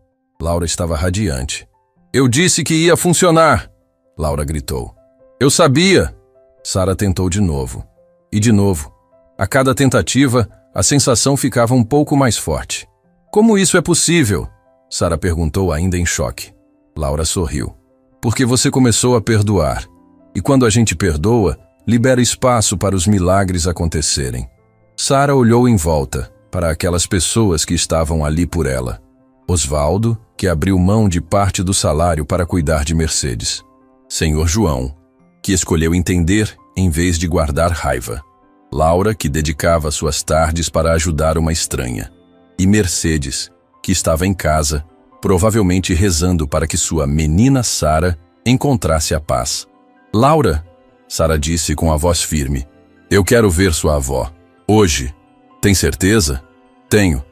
Laura estava radiante. Eu disse que ia funcionar! Laura gritou. Eu sabia! Sara tentou de novo. E de novo. A cada tentativa, a sensação ficava um pouco mais forte. Como isso é possível? Sara perguntou ainda em choque. Laura sorriu. Porque você começou a perdoar. E quando a gente perdoa, libera espaço para os milagres acontecerem. Sara olhou em volta, para aquelas pessoas que estavam ali por ela. Osvaldo, que abriu mão de parte do salário para cuidar de Mercedes. Senhor João, que escolheu entender em vez de guardar raiva. Laura, que dedicava suas tardes para ajudar uma estranha. E Mercedes, que estava em casa, provavelmente rezando para que sua menina Sara encontrasse a paz. Laura, Sara disse com a voz firme, eu quero ver sua avó. Hoje. Tem certeza? Tenho.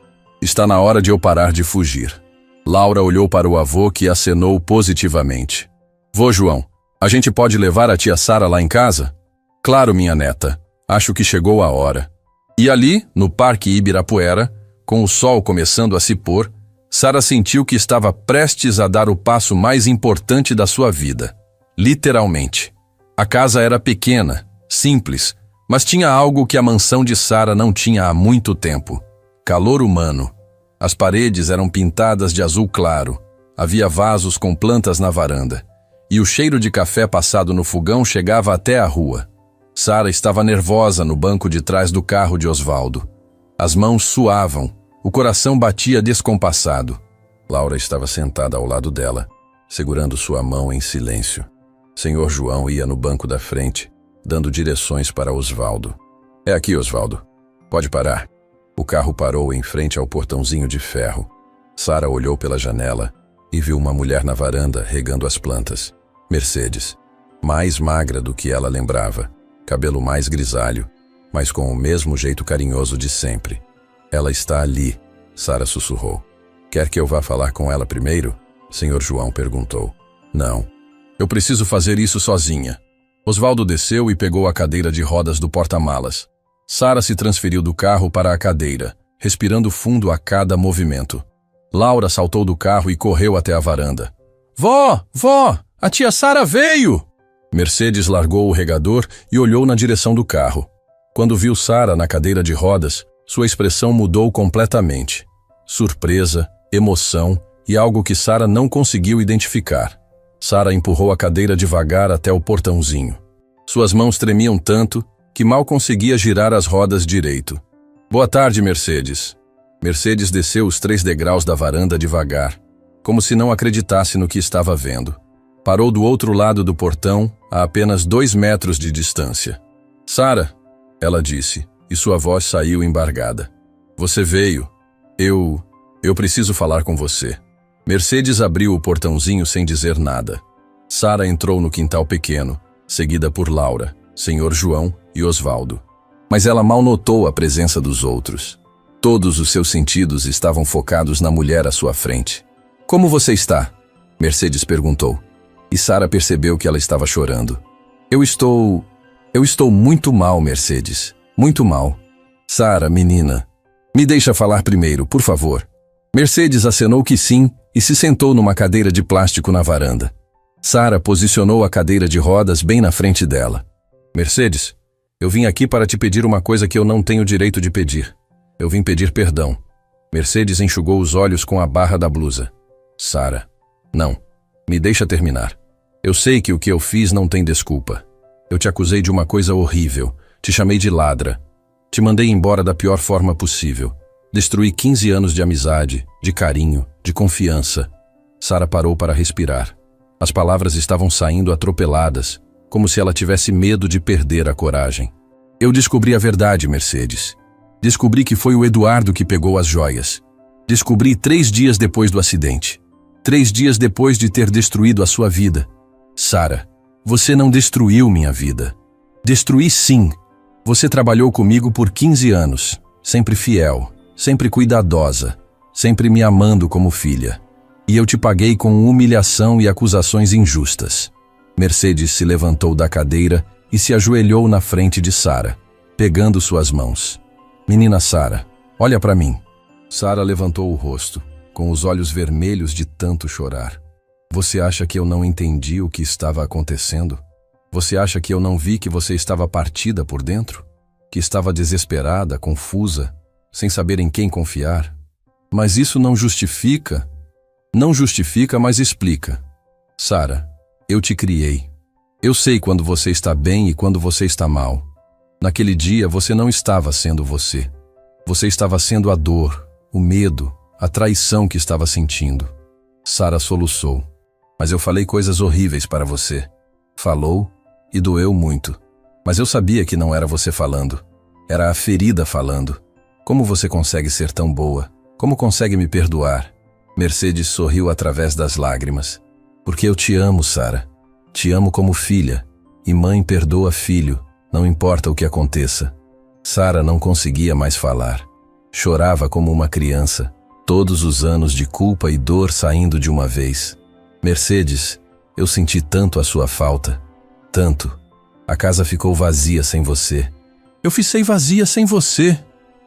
Está na hora de eu parar de fugir. Laura olhou para o avô, que acenou positivamente. Vô João, a gente pode levar a tia Sara lá em casa? Claro, minha neta. Acho que chegou a hora. E ali, no Parque Ibirapuera, com o sol começando a se pôr, Sara sentiu que estava prestes a dar o passo mais importante da sua vida. Literalmente. A casa era pequena, simples, mas tinha algo que a mansão de Sara não tinha há muito tempo. Calor humano. As paredes eram pintadas de azul claro, havia vasos com plantas na varanda, e o cheiro de café passado no fogão chegava até a rua. Sara estava nervosa no banco de trás do carro de Osvaldo. As mãos suavam, o coração batia descompassado. Laura estava sentada ao lado dela, segurando sua mão em silêncio. Senhor João ia no banco da frente, dando direções para Osvaldo. É aqui, Osvaldo. Pode parar. O carro parou em frente ao portãozinho de ferro. Sara olhou pela janela e viu uma mulher na varanda regando as plantas. Mercedes, mais magra do que ela lembrava, cabelo mais grisalho, mas com o mesmo jeito carinhoso de sempre. Ela está ali, Sara sussurrou. Quer que eu vá falar com ela primeiro? Senhor João perguntou. Não. Eu preciso fazer isso sozinha. Osvaldo desceu e pegou a cadeira de rodas do porta-malas. Sara se transferiu do carro para a cadeira, respirando fundo a cada movimento. Laura saltou do carro e correu até a varanda. Vó, a tia Sara veio! Mercedes largou o regador e olhou na direção do carro. Quando viu Sara na cadeira de rodas, sua expressão mudou completamente. Surpresa, emoção e algo que Sara não conseguiu identificar. Sara empurrou a cadeira devagar até o portãozinho. Suas mãos tremiam tanto que mal conseguia girar as rodas direito. Boa tarde, Mercedes. Mercedes desceu os 3 degraus da varanda devagar, como se não acreditasse no que estava vendo. Parou do outro lado do portão, a apenas 2 metros de distância. Sara, ela disse, e sua voz saiu embargada. Você veio. Eu preciso falar com você. Mercedes abriu o portãozinho sem dizer nada. Sara entrou no quintal pequeno, seguida por Laura, Senhor João e Osvaldo. Mas ela mal notou a presença dos outros. Todos os seus sentidos estavam focados na mulher à sua frente. Como você está? Mercedes perguntou. E Sara percebeu que ela estava chorando. Eu estou muito mal, Mercedes. Muito mal. Sara, menina, me deixa falar primeiro, por favor. Mercedes acenou que sim e se sentou numa cadeira de plástico na varanda. Sara posicionou a cadeira de rodas bem na frente dela. Mercedes, eu vim aqui para te pedir uma coisa que eu não tenho direito de pedir. Eu vim pedir perdão. Mercedes enxugou os olhos com a barra da blusa. Sara, não. Me deixa terminar. Eu sei que o que eu fiz não tem desculpa. Eu te acusei de uma coisa horrível. Te chamei de ladra. Te mandei embora da pior forma possível. Destruí 15 anos de amizade, de carinho, de confiança. Sara parou para respirar. As palavras estavam saindo atropeladas, como se ela tivesse medo de perder a coragem. Eu descobri a verdade, Mercedes. Descobri que foi o Eduardo que pegou as joias. Descobri 3 dias depois do acidente. 3 dias depois de ter destruído a sua vida. Sara, você não destruiu minha vida. Destruí sim. Você trabalhou comigo por 15 anos, sempre fiel, sempre cuidadosa, sempre me amando como filha. E eu te paguei com humilhação e acusações injustas. Mercedes se levantou da cadeira e se ajoelhou na frente de Sara, pegando suas mãos. Menina Sara, olha para mim. Sara levantou o rosto, com os olhos vermelhos de tanto chorar. Você acha que eu não entendi o que estava acontecendo? Você acha que eu não vi que você estava partida por dentro? Que estava desesperada, confusa, sem saber em quem confiar? Mas isso não justifica. Não justifica, mas explica. Sara, eu te criei. Eu sei quando você está bem e quando você está mal. Naquele dia você não estava sendo você. Você estava sendo a dor, o medo, a traição que estava sentindo. Sara soluçou. Mas eu falei coisas horríveis para você. Falou e doeu muito. Mas eu sabia que não era você falando. Era a ferida falando. Como você consegue ser tão boa? Como consegue me perdoar? Mercedes sorriu através das lágrimas. Porque eu te amo, Sara. Te amo como filha. E mãe perdoa filho, não importa o que aconteça. Sara não conseguia mais falar. Chorava como uma criança, todos os anos de culpa e dor saindo de uma vez. Mercedes, eu senti tanto a sua falta. Tanto. A casa ficou vazia sem você. Eu fiquei vazia sem você.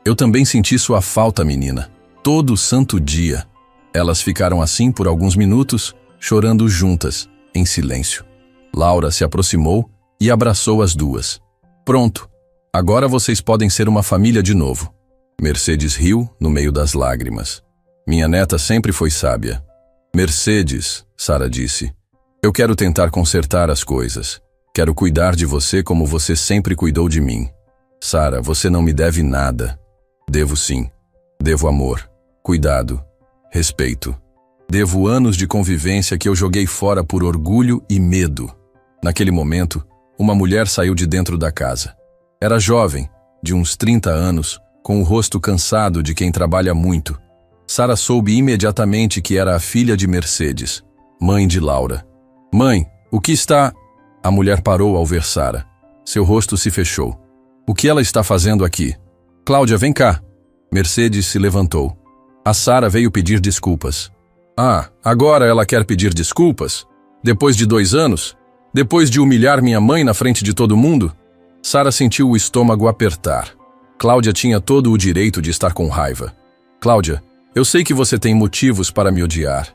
Eu também senti sua falta, menina. Todo santo dia. Elas ficaram assim por alguns minutos, chorando juntas, em silêncio. Laura se aproximou e abraçou as duas. Pronto. Agora vocês podem ser uma família de novo. Mercedes riu no meio das lágrimas. Minha neta sempre foi sábia. Mercedes, Sara disse, eu quero tentar consertar as coisas. Quero cuidar de você como você sempre cuidou de mim. Sara, você não me deve nada. Devo sim. Devo amor, cuidado, respeito. Devo anos de convivência que eu joguei fora por orgulho e medo. Naquele momento, uma mulher saiu de dentro da casa. Era jovem, de uns 30 anos, com o rosto cansado de quem trabalha muito. Sara soube imediatamente que era a filha de Mercedes, mãe de Laura. Mãe, o que está... A mulher parou ao ver Sara. Seu rosto se fechou. O que ela está fazendo aqui? Cláudia, vem cá. Mercedes se levantou. A Sara veio pedir desculpas. Ah, agora ela quer pedir desculpas? Depois de 2 anos? Depois de humilhar minha mãe na frente de todo mundo? Sara sentiu o estômago apertar. Cláudia tinha todo o direito de estar com raiva. Cláudia, eu sei que você tem motivos para me odiar.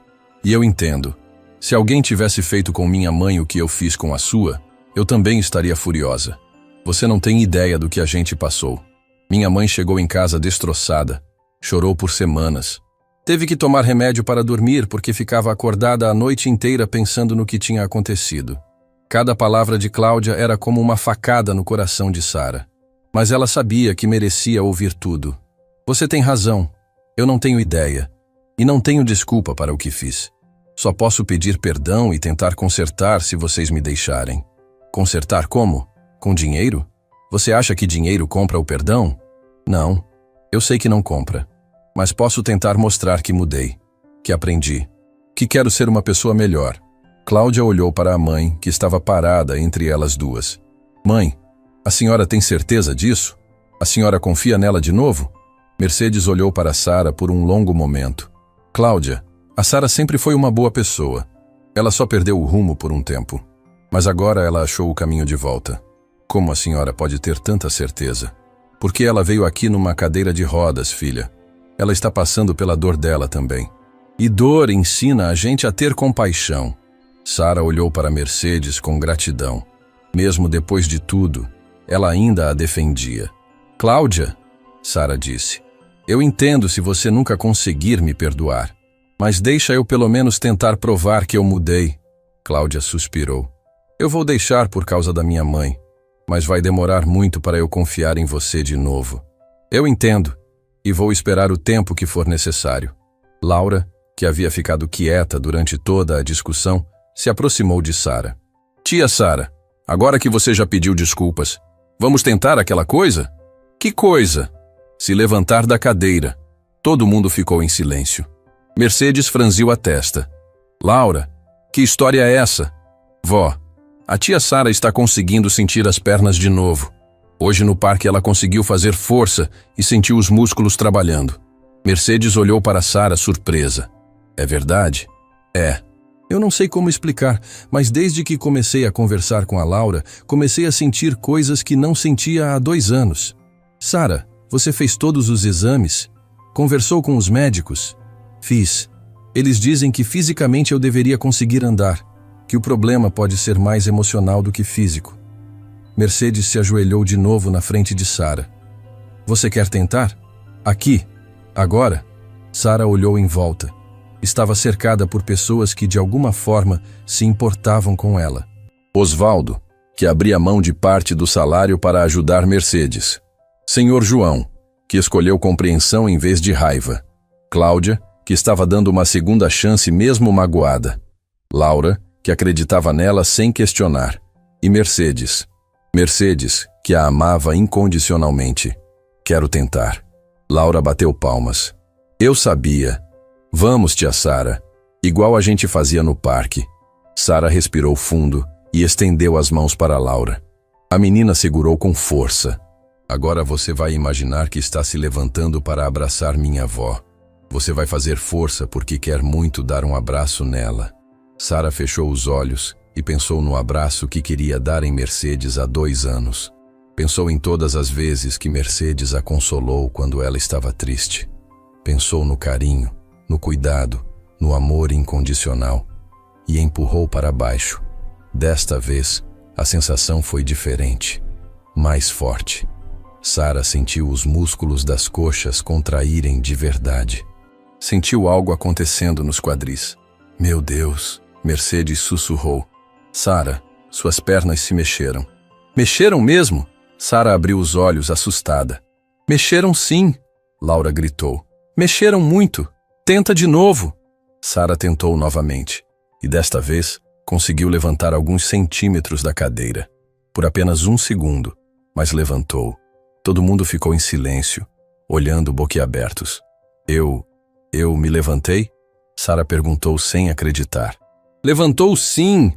E eu entendo. Se alguém tivesse feito com minha mãe o que eu fiz com a sua, eu também estaria furiosa. Você não tem ideia do que a gente passou. Minha mãe chegou em casa destroçada. Chorou por semanas. Teve que tomar remédio para dormir porque ficava acordada a noite inteira pensando no que tinha acontecido. Cada palavra de Cláudia era como uma facada no coração de Sara. Mas ela sabia que merecia ouvir tudo. Você tem razão. Eu não tenho ideia. E não tenho desculpa para o que fiz. Só posso pedir perdão e tentar consertar se vocês me deixarem. Consertar como? Com dinheiro? Você acha que dinheiro compra o perdão? Não. Eu sei que não compra. Mas posso tentar mostrar que mudei. Que aprendi. Que quero ser uma pessoa melhor. Cláudia olhou para a mãe, que estava parada entre elas duas. Mãe, a senhora tem certeza disso? A senhora confia nela de novo? Mercedes olhou para Sara por um longo momento. Cláudia, a Sara sempre foi uma boa pessoa. Ela só perdeu o rumo por um tempo. Mas agora ela achou o caminho de volta. Como a senhora pode ter tanta certeza? Porque ela veio aqui numa cadeira de rodas, filha. Ela está passando pela dor dela também. E dor ensina a gente a ter compaixão. Sara olhou para Mercedes com gratidão. Mesmo depois de tudo, ela ainda a defendia. Cláudia, Sara disse, eu entendo se você nunca conseguir me perdoar. Mas deixa eu pelo menos tentar provar que eu mudei. Cláudia suspirou. Eu vou deixar por causa da minha mãe. Mas vai demorar muito para eu confiar em você de novo. Eu entendo. E vou esperar o tempo que for necessário. Laura, que havia ficado quieta durante toda a discussão, se aproximou de Sara. Tia Sara, agora que você já pediu desculpas, vamos tentar aquela coisa? Que coisa? Se levantar da cadeira. Todo mundo ficou em silêncio. Mercedes franziu a testa. Laura, que história é essa? Vó, a tia Sara está conseguindo sentir as pernas de novo. Hoje no parque ela conseguiu fazer força e sentiu os músculos trabalhando. Mercedes olhou para Sara surpresa. É verdade? É. Eu não sei como explicar, mas desde que comecei a conversar com a Laura, comecei a sentir coisas que não sentia há 2 anos. Sara, você fez todos os exames? Conversou com os médicos? Fiz. Eles dizem que fisicamente eu deveria conseguir andar, que o problema pode ser mais emocional do que físico. Mercedes se ajoelhou de novo na frente de Sara. Você quer tentar? Aqui? Agora? Sara olhou em volta. Estava cercada por pessoas que de alguma forma se importavam com ela. Osvaldo, que abria mão de parte do salário para ajudar Mercedes. Senhor João, que escolheu compreensão em vez de raiva. Cláudia, que estava dando uma segunda chance mesmo magoada. Laura, que acreditava nela sem questionar. E Mercedes. Mercedes, que a amava incondicionalmente. Quero tentar. Laura bateu palmas. Eu sabia. Vamos, tia Sara. Igual a gente fazia no parque. Sara respirou fundo e estendeu as mãos para Laura. A menina segurou com força. Agora você vai imaginar que está se levantando para abraçar minha avó. Você vai fazer força porque quer muito dar um abraço nela. Sara fechou os olhos e pensou no abraço que queria dar em Mercedes há 2 anos. Pensou em todas as vezes que Mercedes a consolou quando ela estava triste. Pensou no carinho, no cuidado, no amor incondicional e empurrou para baixo. Desta vez, a sensação foi diferente, mais forte. Sara sentiu os músculos das coxas contraírem de verdade. Sentiu algo acontecendo nos quadris. Meu Deus, Mercedes sussurrou. Sara, suas pernas se mexeram. Mexeram mesmo? Sara abriu os olhos assustada. Mexeram sim, Laura gritou. Mexeram muito. Tenta de novo. Sara tentou novamente, e desta vez conseguiu levantar alguns centímetros da cadeira. Por apenas 1 segundo, mas levantou. Todo mundo ficou em silêncio, olhando boquiabertos. Eu me levantei? Sara perguntou sem acreditar. Levantou sim!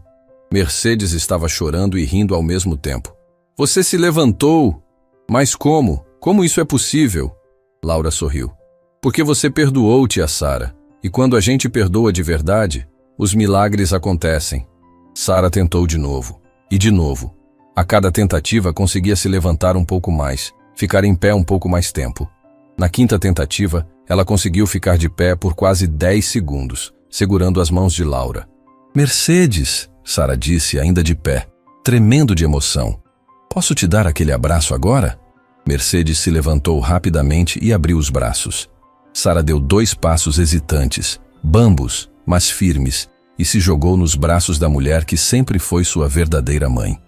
Mercedes estava chorando e rindo ao mesmo tempo. Você se levantou! Mas como? Como isso é possível? Laura sorriu. Porque você perdoou, tia Sara. E quando a gente perdoa de verdade, os milagres acontecem. Sara tentou de novo. E de novo. A cada tentativa conseguia se levantar um pouco mais, ficar em pé um pouco mais tempo. Na 5ª tentativa, ela conseguiu ficar de pé por quase 10 segundos, segurando as mãos de Laura. Mercedes, Sara disse, ainda de pé, tremendo de emoção. Posso te dar aquele abraço agora? Mercedes se levantou rapidamente e abriu os braços. Sara deu 2 passos hesitantes, bambos, mas firmes, e se jogou nos braços da mulher que sempre foi sua verdadeira mãe.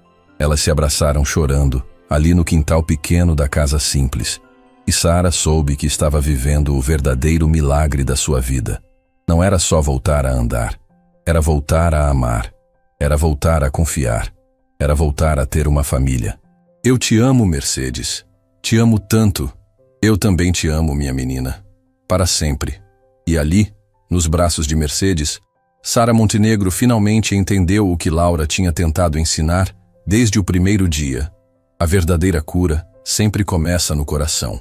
Elas se abraçaram chorando, ali no quintal pequeno da casa simples. E Sara soube que estava vivendo o verdadeiro milagre da sua vida. Não era só voltar a andar. Era voltar a amar. Era voltar a confiar. Era voltar a ter uma família. Eu te amo, Mercedes. Te amo tanto. Eu também te amo, minha menina. Para sempre. E ali, nos braços de Mercedes, Sara Montenegro finalmente entendeu o que Laura tinha tentado ensinar desde o primeiro dia. A verdadeira cura sempre começa no coração.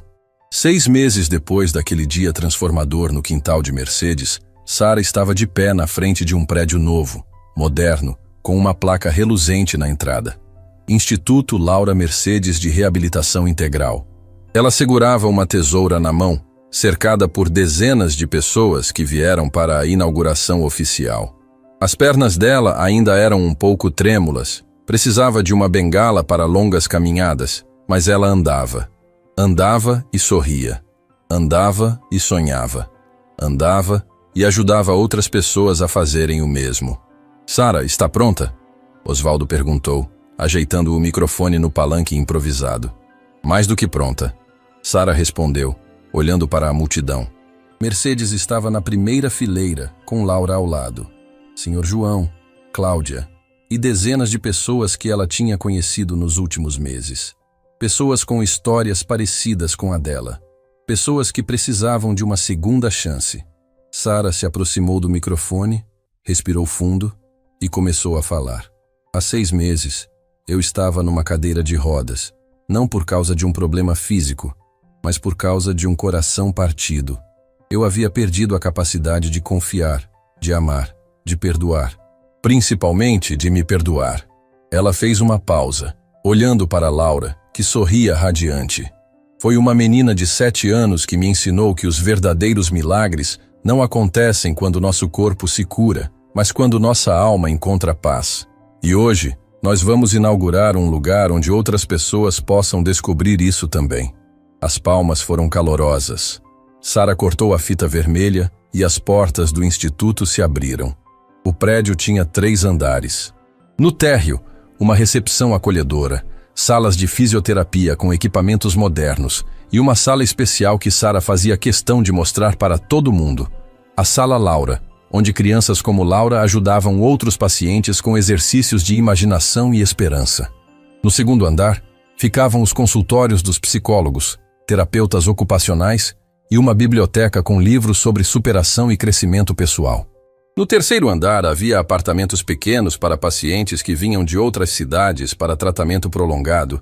6 meses depois daquele dia transformador no quintal de Mercedes, Sara estava de pé na frente de um prédio novo, moderno, com uma placa reluzente na entrada. Instituto Laura Mercedes de Reabilitação Integral. Ela segurava uma tesoura na mão, cercada por dezenas de pessoas que vieram para a inauguração oficial. As pernas dela ainda eram um pouco trêmulas, precisava de uma bengala para longas caminhadas, mas ela andava. Andava e sorria. Andava e sonhava. Andava e ajudava outras pessoas a fazerem o mesmo. Sara, está pronta? Osvaldo perguntou, ajeitando o microfone no palanque improvisado. Mais do que pronta. Sara respondeu, olhando para a multidão. Mercedes estava na primeira fileira, com Laura ao lado. Senhor João, Cláudia e dezenas de pessoas que ela tinha conhecido nos últimos meses. Pessoas com histórias parecidas com a dela. Pessoas que precisavam de uma segunda chance. Sara se aproximou do microfone, respirou fundo e começou a falar. Há 6 meses, eu estava numa cadeira de rodas, não por causa de um problema físico, mas por causa de um coração partido. Eu havia perdido a capacidade de confiar, de amar, de perdoar. Principalmente de me perdoar. Ela fez uma pausa, olhando para Laura, que sorria radiante. Foi uma menina de 7 anos que me ensinou que os verdadeiros milagres não acontecem quando nosso corpo se cura, mas quando nossa alma encontra paz. E hoje, nós vamos inaugurar um lugar onde outras pessoas possam descobrir isso também. As palmas foram calorosas. Sara cortou a fita vermelha e as portas do instituto se abriram. O prédio tinha 3 andares. No térreo, uma recepção acolhedora, salas de fisioterapia com equipamentos modernos e uma sala especial que Sara fazia questão de mostrar para todo mundo. A Sala Laura, onde crianças como Laura ajudavam outros pacientes com exercícios de imaginação e esperança. No 2º andar, ficavam os consultórios dos psicólogos, terapeutas ocupacionais e uma biblioteca com livros sobre superação e crescimento pessoal. No 3º andar havia apartamentos pequenos para pacientes que vinham de outras cidades para tratamento prolongado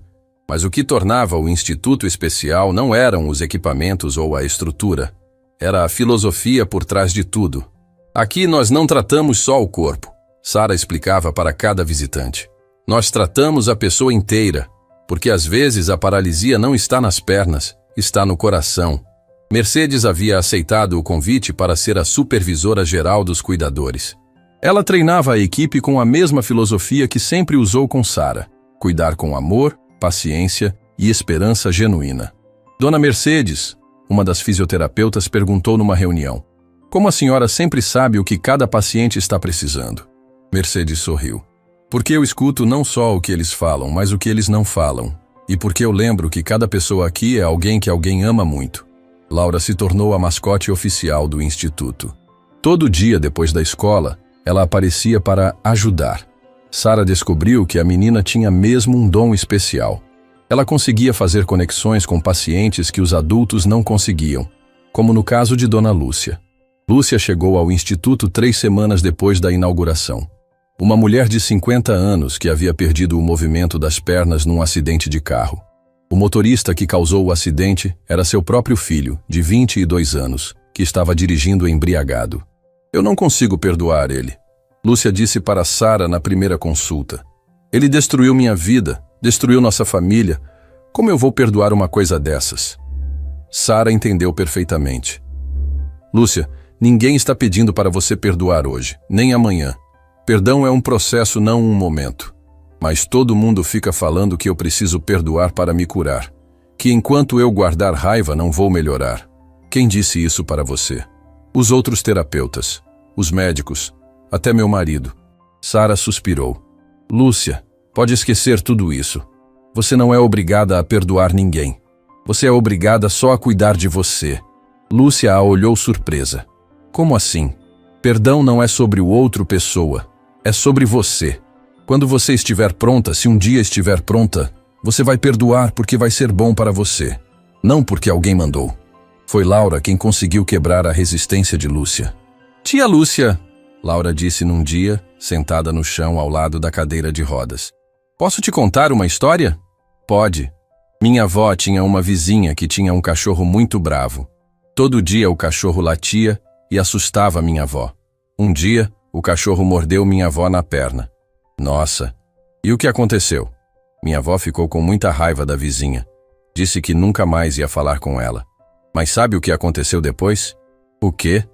Mas o que tornava o instituto especial não eram os equipamentos ou a estrutura. Era a filosofia por trás de tudo. Aqui nós não tratamos só o corpo, Sara explicava para cada visitante. Nós tratamos a pessoa inteira, porque às vezes a paralisia não está nas pernas, está no coração. Mercedes havia aceitado o convite para ser a supervisora geral dos cuidadores. Ela treinava a equipe com a mesma filosofia que sempre usou com Sara: cuidar com amor, paciência e esperança genuína. Dona Mercedes, uma das fisioterapeutas, perguntou numa reunião: como a senhora sempre sabe o que cada paciente está precisando? Mercedes sorriu. Porque eu escuto não só o que eles falam, mas o que eles não falam. E porque eu lembro que cada pessoa aqui é alguém que alguém ama muito. Laura se tornou a mascote oficial do instituto. Todo dia depois da escola, ela aparecia para ajudar. Sara descobriu que a menina tinha mesmo um dom especial. Ela conseguia fazer conexões com pacientes que os adultos não conseguiam, como no caso de Dona Lúcia. Lúcia chegou ao instituto 3 semanas depois da inauguração. Uma mulher de 50 anos que havia perdido o movimento das pernas num acidente de carro. O motorista que causou o acidente era seu próprio filho, de 22 anos, que estava dirigindo embriagado. Eu não consigo perdoar ele, Lúcia disse para Sara na primeira consulta. Ele destruiu minha vida, destruiu nossa família. Como eu vou perdoar uma coisa dessas? Sara entendeu perfeitamente. Lúcia, ninguém está pedindo para você perdoar hoje, nem amanhã. Perdão é um processo, não um momento. Mas todo mundo fica falando que eu preciso perdoar para me curar. Que enquanto eu guardar raiva não vou melhorar. Quem disse isso para você? Os outros terapeutas, os médicos, até meu marido. Sara suspirou. Lúcia, pode esquecer tudo isso. Você não é obrigada a perdoar ninguém. Você é obrigada só a cuidar de você. Lúcia a olhou surpresa. Como assim? Perdão não é sobre o outro pessoa. É sobre você. Quando você estiver pronta, se um dia estiver pronta, você vai perdoar porque vai ser bom para você. Não porque alguém mandou. Foi Laura quem conseguiu quebrar a resistência de Lúcia. Tia Lúcia, Laura disse num dia, sentada no chão ao lado da cadeira de rodas. Posso te contar uma história? Pode. Minha avó tinha uma vizinha que tinha um cachorro muito bravo. Todo dia o cachorro latia e assustava minha avó. Um dia, o cachorro mordeu minha avó na perna. Nossa! E o que aconteceu? Minha avó ficou com muita raiva da vizinha. Disse que nunca mais ia falar com ela. Mas sabe o que aconteceu depois? O quê?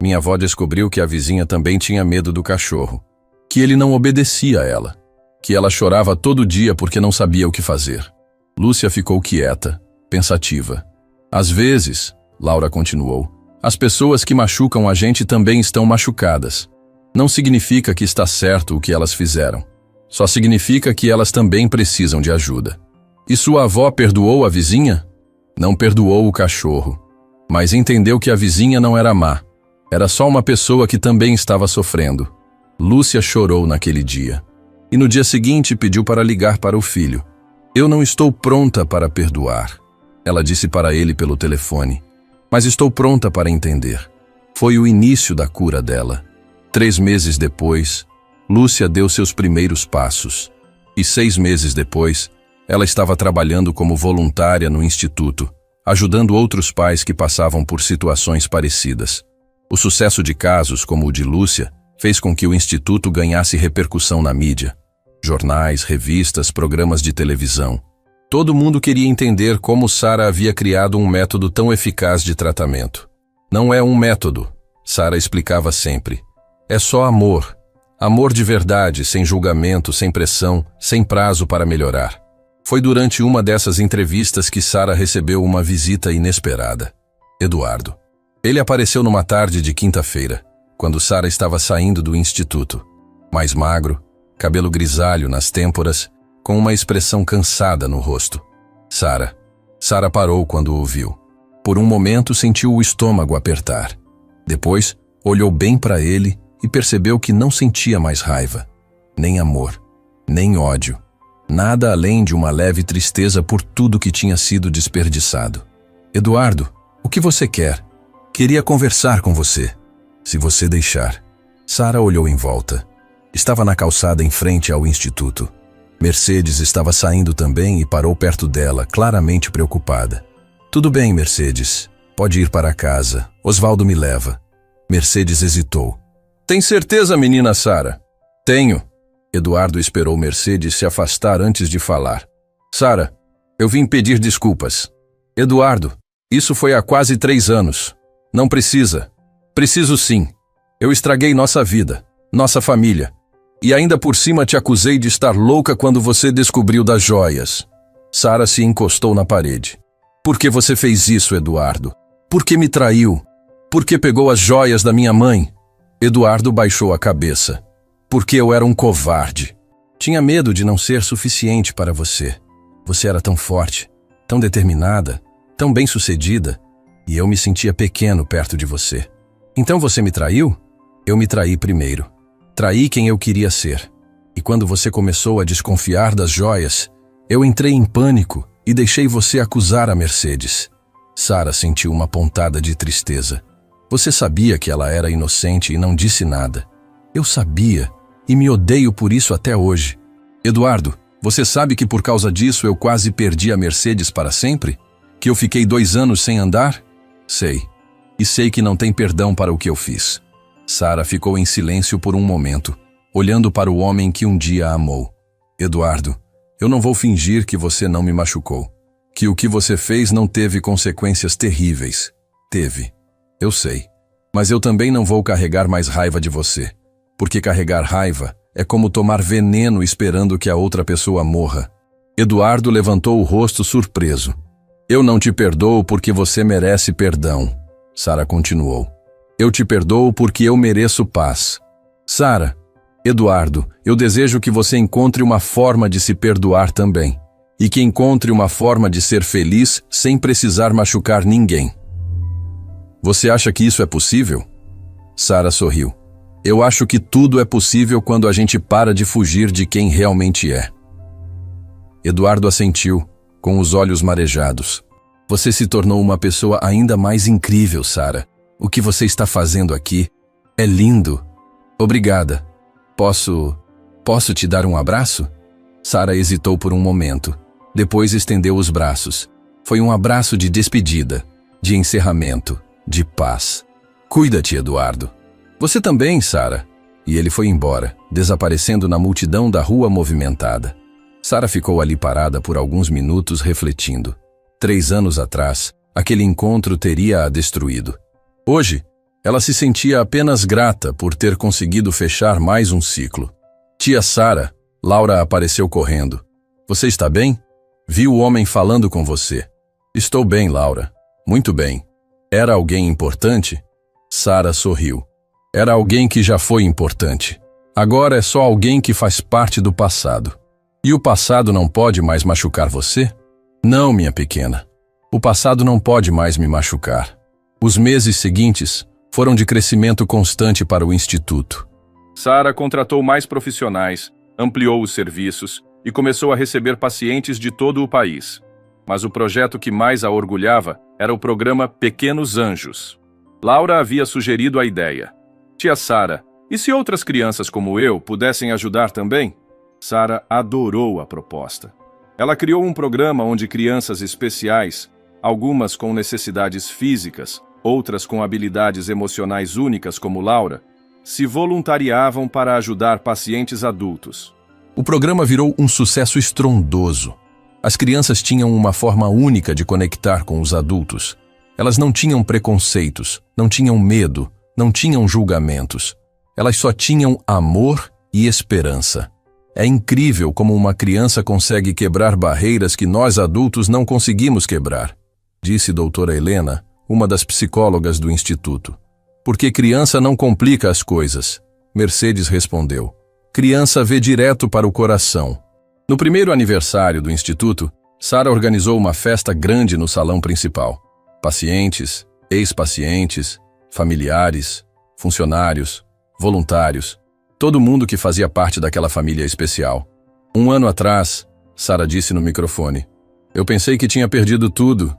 Minha avó descobriu que a vizinha também tinha medo do cachorro. Que ele não obedecia a ela. Que ela chorava todo dia porque não sabia o que fazer. Lúcia ficou quieta, pensativa. Às vezes, Laura continuou, as pessoas que machucam a gente também estão machucadas. Não significa que está certo o que elas fizeram. Só significa que elas também precisam de ajuda. E sua avó perdoou a vizinha? Não perdoou o cachorro. Mas entendeu que a vizinha não era má. Era só uma pessoa que também estava sofrendo. Lúcia chorou naquele dia. E no dia seguinte pediu para ligar para o filho. Eu não estou pronta para perdoar, ela disse para ele pelo telefone. Mas estou pronta para entender. Foi o início da cura dela. 3 meses depois, Lúcia deu seus primeiros passos. E 6 meses depois, ela estava trabalhando como voluntária no instituto, ajudando outros pais que passavam por situações parecidas. O sucesso de casos como o de Lúcia fez com que o instituto ganhasse repercussão na mídia. Jornais, revistas, programas de televisão. Todo mundo queria entender como Sara havia criado um método tão eficaz de tratamento. Não é um método, Sara explicava sempre. É só amor. Amor de verdade, sem julgamento, sem pressão, sem prazo para melhorar. Foi durante uma dessas entrevistas que Sara recebeu uma visita inesperada. Eduardo. Ele apareceu numa tarde de quinta-feira, quando Sara estava saindo do instituto. Mais magro, cabelo grisalho nas têmporas, com uma expressão cansada no rosto. Sara parou quando o viu. Por um momento sentiu o estômago apertar. Depois, olhou bem para ele e percebeu que não sentia mais raiva, nem amor, nem ódio. Nada além de uma leve tristeza por tudo que tinha sido desperdiçado. Eduardo, o que você quer? Queria conversar com você, se você deixar. Sara olhou em volta. Estava na calçada em frente ao instituto. Mercedes estava saindo também e parou perto dela, claramente preocupada. Tudo bem, Mercedes. Pode ir para casa. Osvaldo me leva. Mercedes hesitou. Tem certeza, menina Sara? Tenho. Eduardo esperou Mercedes se afastar antes de falar. Sara, eu vim pedir desculpas. Eduardo, isso foi há quase 3 anos. Não precisa. Preciso sim. Eu estraguei nossa vida, nossa família. E ainda por cima te acusei de estar louca quando você descobriu das joias. Sara se encostou na parede. Por que você fez isso, Eduardo? Por que me traiu? Por que pegou as joias da minha mãe? Eduardo baixou a cabeça. Porque eu era um covarde. Tinha medo de não ser suficiente para você. Você era tão forte, tão determinada, tão bem-sucedida, e eu me sentia pequeno perto de você. Então você me traiu? Eu me traí primeiro. Traí quem eu queria ser. E quando você começou a desconfiar das joias, eu entrei em pânico e deixei você acusar a Mercedes. Sara sentiu uma pontada de tristeza. Você sabia que ela era inocente e não disse nada. Eu sabia, e me odeio por isso até hoje. Eduardo, você sabe que por causa disso eu quase perdi a Mercedes para sempre? Que eu fiquei 2 anos sem andar? Sei. E sei que não tem perdão para o que eu fiz. Sara ficou em silêncio por um momento, olhando para o homem que um dia a amou. Eduardo, eu não vou fingir que você não me machucou. Que o que você fez não teve consequências terríveis. Teve. Eu sei. Mas eu também não vou carregar mais raiva de você. Porque carregar raiva é como tomar veneno esperando que a outra pessoa morra. Eduardo levantou o rosto surpreso. Eu não te perdoo porque você merece perdão. Sara continuou. Eu te perdoo porque eu mereço paz. Sara, Eduardo, eu desejo que você encontre uma forma de se perdoar também. E que encontre uma forma de ser feliz sem precisar machucar ninguém. Você acha que isso é possível? Sara sorriu. Eu acho que tudo é possível quando a gente para de fugir de quem realmente é. Eduardo assentiu, com os olhos marejados. Você se tornou uma pessoa ainda mais incrível, Sara. O que você está fazendo aqui é lindo. Obrigada. Posso te dar um abraço? Sara hesitou por um momento. Depois estendeu os braços. Foi um abraço de despedida, de encerramento, de paz. Cuida-te, Eduardo. Você também, Sara. E ele foi embora, desaparecendo na multidão da rua movimentada. Sara ficou ali parada por alguns minutos refletindo. 3 anos atrás, aquele encontro teria a destruído. Hoje, ela se sentia apenas grata por ter conseguido fechar mais um ciclo. Tia Sara, Laura apareceu correndo. Você está bem? Vi o homem falando com você. Estou bem, Laura. Muito bem. Era alguém importante? Sara sorriu. Era alguém que já foi importante. Agora é só alguém que faz parte do passado. E o passado não pode mais machucar você? Não, minha pequena. O passado não pode mais me machucar. Os meses seguintes foram de crescimento constante para o Instituto. Sara contratou mais profissionais, ampliou os serviços e começou a receber pacientes de todo o país. Mas o projeto que mais a orgulhava era o programa Pequenos Anjos. Laura havia sugerido a ideia. Tia Sara, e se outras crianças como eu pudessem ajudar também? Sara adorou a proposta. Ela criou um programa onde crianças especiais, algumas com necessidades físicas, outras com habilidades emocionais únicas como Laura, se voluntariavam para ajudar pacientes adultos. O programa virou um sucesso estrondoso. As crianças tinham uma forma única de conectar com os adultos. Elas não tinham preconceitos, não tinham medo, não tinham julgamentos. Elas só tinham amor e esperança. É incrível como uma criança consegue quebrar barreiras que nós adultos não conseguimos quebrar, disse doutora Helena, uma das psicólogas do Instituto. Porque criança não complica as coisas, Mercedes respondeu. Criança vê direto para o coração. No primeiro aniversário do Instituto, Sara organizou uma festa grande no salão principal. Pacientes, ex-pacientes, familiares, funcionários, voluntários, todo mundo que fazia parte daquela família especial. 1 ano atrás, Sara disse no microfone, eu pensei que tinha perdido tudo.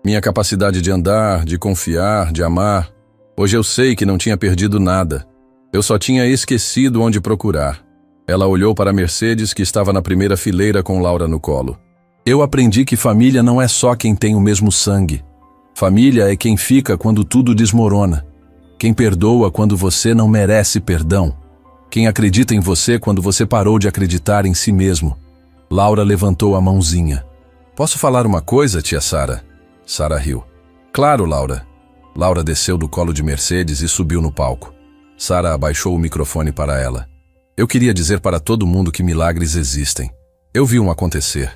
Minha capacidade de andar, de confiar, de amar. Hoje eu sei que não tinha perdido nada. Eu só tinha esquecido onde procurar. Ela olhou para Mercedes, que estava na primeira fileira com Laura no colo. Eu aprendi que família não é só quem tem o mesmo sangue. Família é quem fica quando tudo desmorona. Quem perdoa quando você não merece perdão. Quem acredita em você quando você parou de acreditar em si mesmo. Laura levantou a mãozinha. Posso falar uma coisa, tia Sara? Sara riu. Claro, Laura. Laura desceu do colo de Mercedes e subiu no palco. Sara abaixou o microfone para ela. Eu queria dizer para todo mundo que milagres existem. Eu vi um acontecer.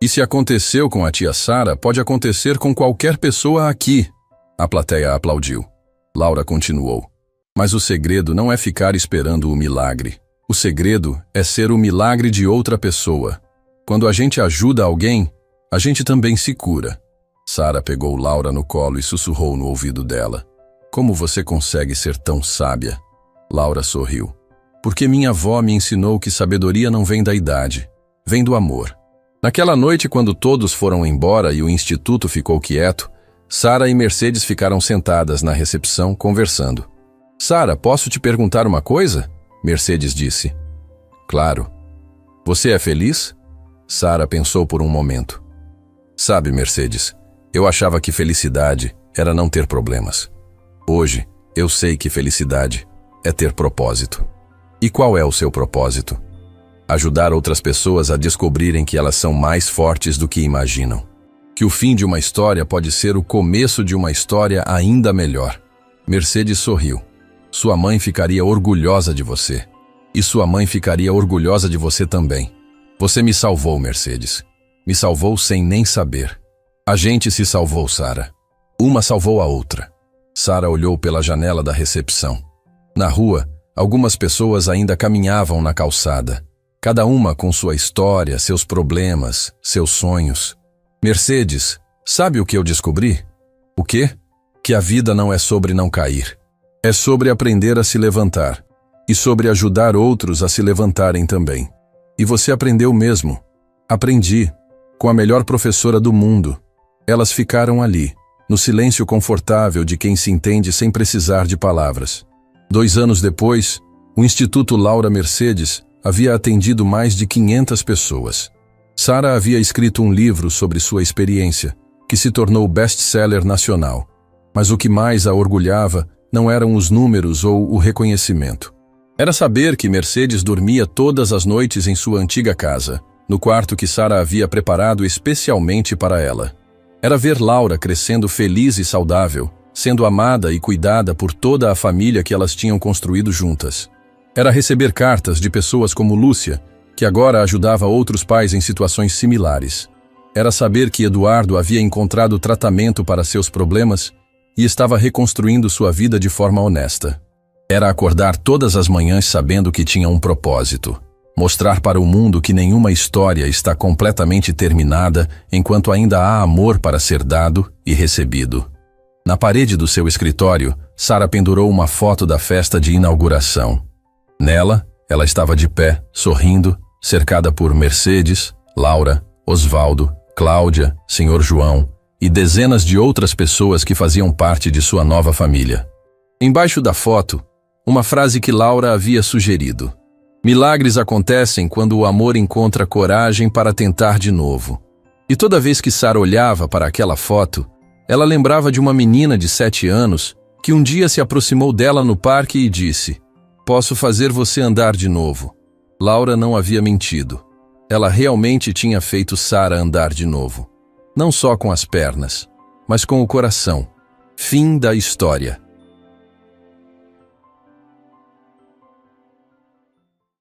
E se aconteceu com a tia Sara, pode acontecer com qualquer pessoa aqui. A plateia aplaudiu. Laura continuou. Mas o segredo não é ficar esperando o milagre. O segredo é ser o milagre de outra pessoa. Quando a gente ajuda alguém, a gente também se cura. Sara pegou Laura no colo e sussurrou no ouvido dela. Como você consegue ser tão sábia? Laura sorriu. Porque minha avó me ensinou que sabedoria não vem da idade, vem do amor. Naquela noite, quando todos foram embora e o instituto ficou quieto, Sara e Mercedes ficaram sentadas na recepção, conversando. Sara, posso te perguntar uma coisa? Mercedes disse. Claro. Você é feliz? Sara pensou por um momento. Sabe, Mercedes, eu achava que felicidade era não ter problemas. Hoje, eu sei que felicidade é ter propósito. E qual é o seu propósito? Ajudar outras pessoas a descobrirem que elas são mais fortes do que imaginam. Que o fim de uma história pode ser o começo de uma história ainda melhor. Mercedes sorriu. Sua mãe ficaria orgulhosa de você. E sua mãe ficaria orgulhosa de você também. Você me salvou, Mercedes. Me salvou sem nem saber. A gente se salvou, Sara. Uma salvou a outra. Sara olhou pela janela da recepção. Na rua, algumas pessoas ainda caminhavam na calçada. Cada uma com sua história, seus problemas, seus sonhos. Mercedes, sabe o que eu descobri? O quê? Que a vida não é sobre não cair. É sobre aprender a se levantar. E sobre ajudar outros a se levantarem também. E você aprendeu mesmo. Aprendi. Com a melhor professora do mundo. Elas ficaram ali, no silêncio confortável de quem se entende sem precisar de palavras. 2 anos depois, o Instituto Laura Mercedes havia atendido mais de 500 pessoas. Sara havia escrito um livro sobre sua experiência, que se tornou best-seller nacional. Mas o que mais a orgulhava não eram os números ou o reconhecimento. Era saber que Mercedes dormia todas as noites em sua antiga casa, no quarto que Sara havia preparado especialmente para ela. Era ver Laura crescendo feliz e saudável, sendo amada e cuidada por toda a família que elas tinham construído juntas. Era receber cartas de pessoas como Lúcia, que agora ajudava outros pais em situações similares. Era saber que Eduardo havia encontrado tratamento para seus problemas e estava reconstruindo sua vida de forma honesta. Era acordar todas as manhãs sabendo que tinha um propósito. Mostrar para o mundo que nenhuma história está completamente terminada enquanto ainda há amor para ser dado e recebido. Na parede do seu escritório, Sara pendurou uma foto da festa de inauguração. Nela, ela estava de pé, sorrindo, cercada por Mercedes, Laura, Osvaldo, Cláudia, Sr. João e dezenas de outras pessoas que faziam parte de sua nova família. Embaixo da foto, uma frase que Laura havia sugerido. Milagres acontecem quando o amor encontra coragem para tentar de novo. E toda vez que Sara olhava para aquela foto, ela lembrava de uma menina de 7 anos que um dia se aproximou dela no parque e disse: "Posso fazer você andar de novo." Laura não havia mentido. Ela realmente tinha feito Sara andar de novo. Não só com as pernas, mas com o coração. Fim da história.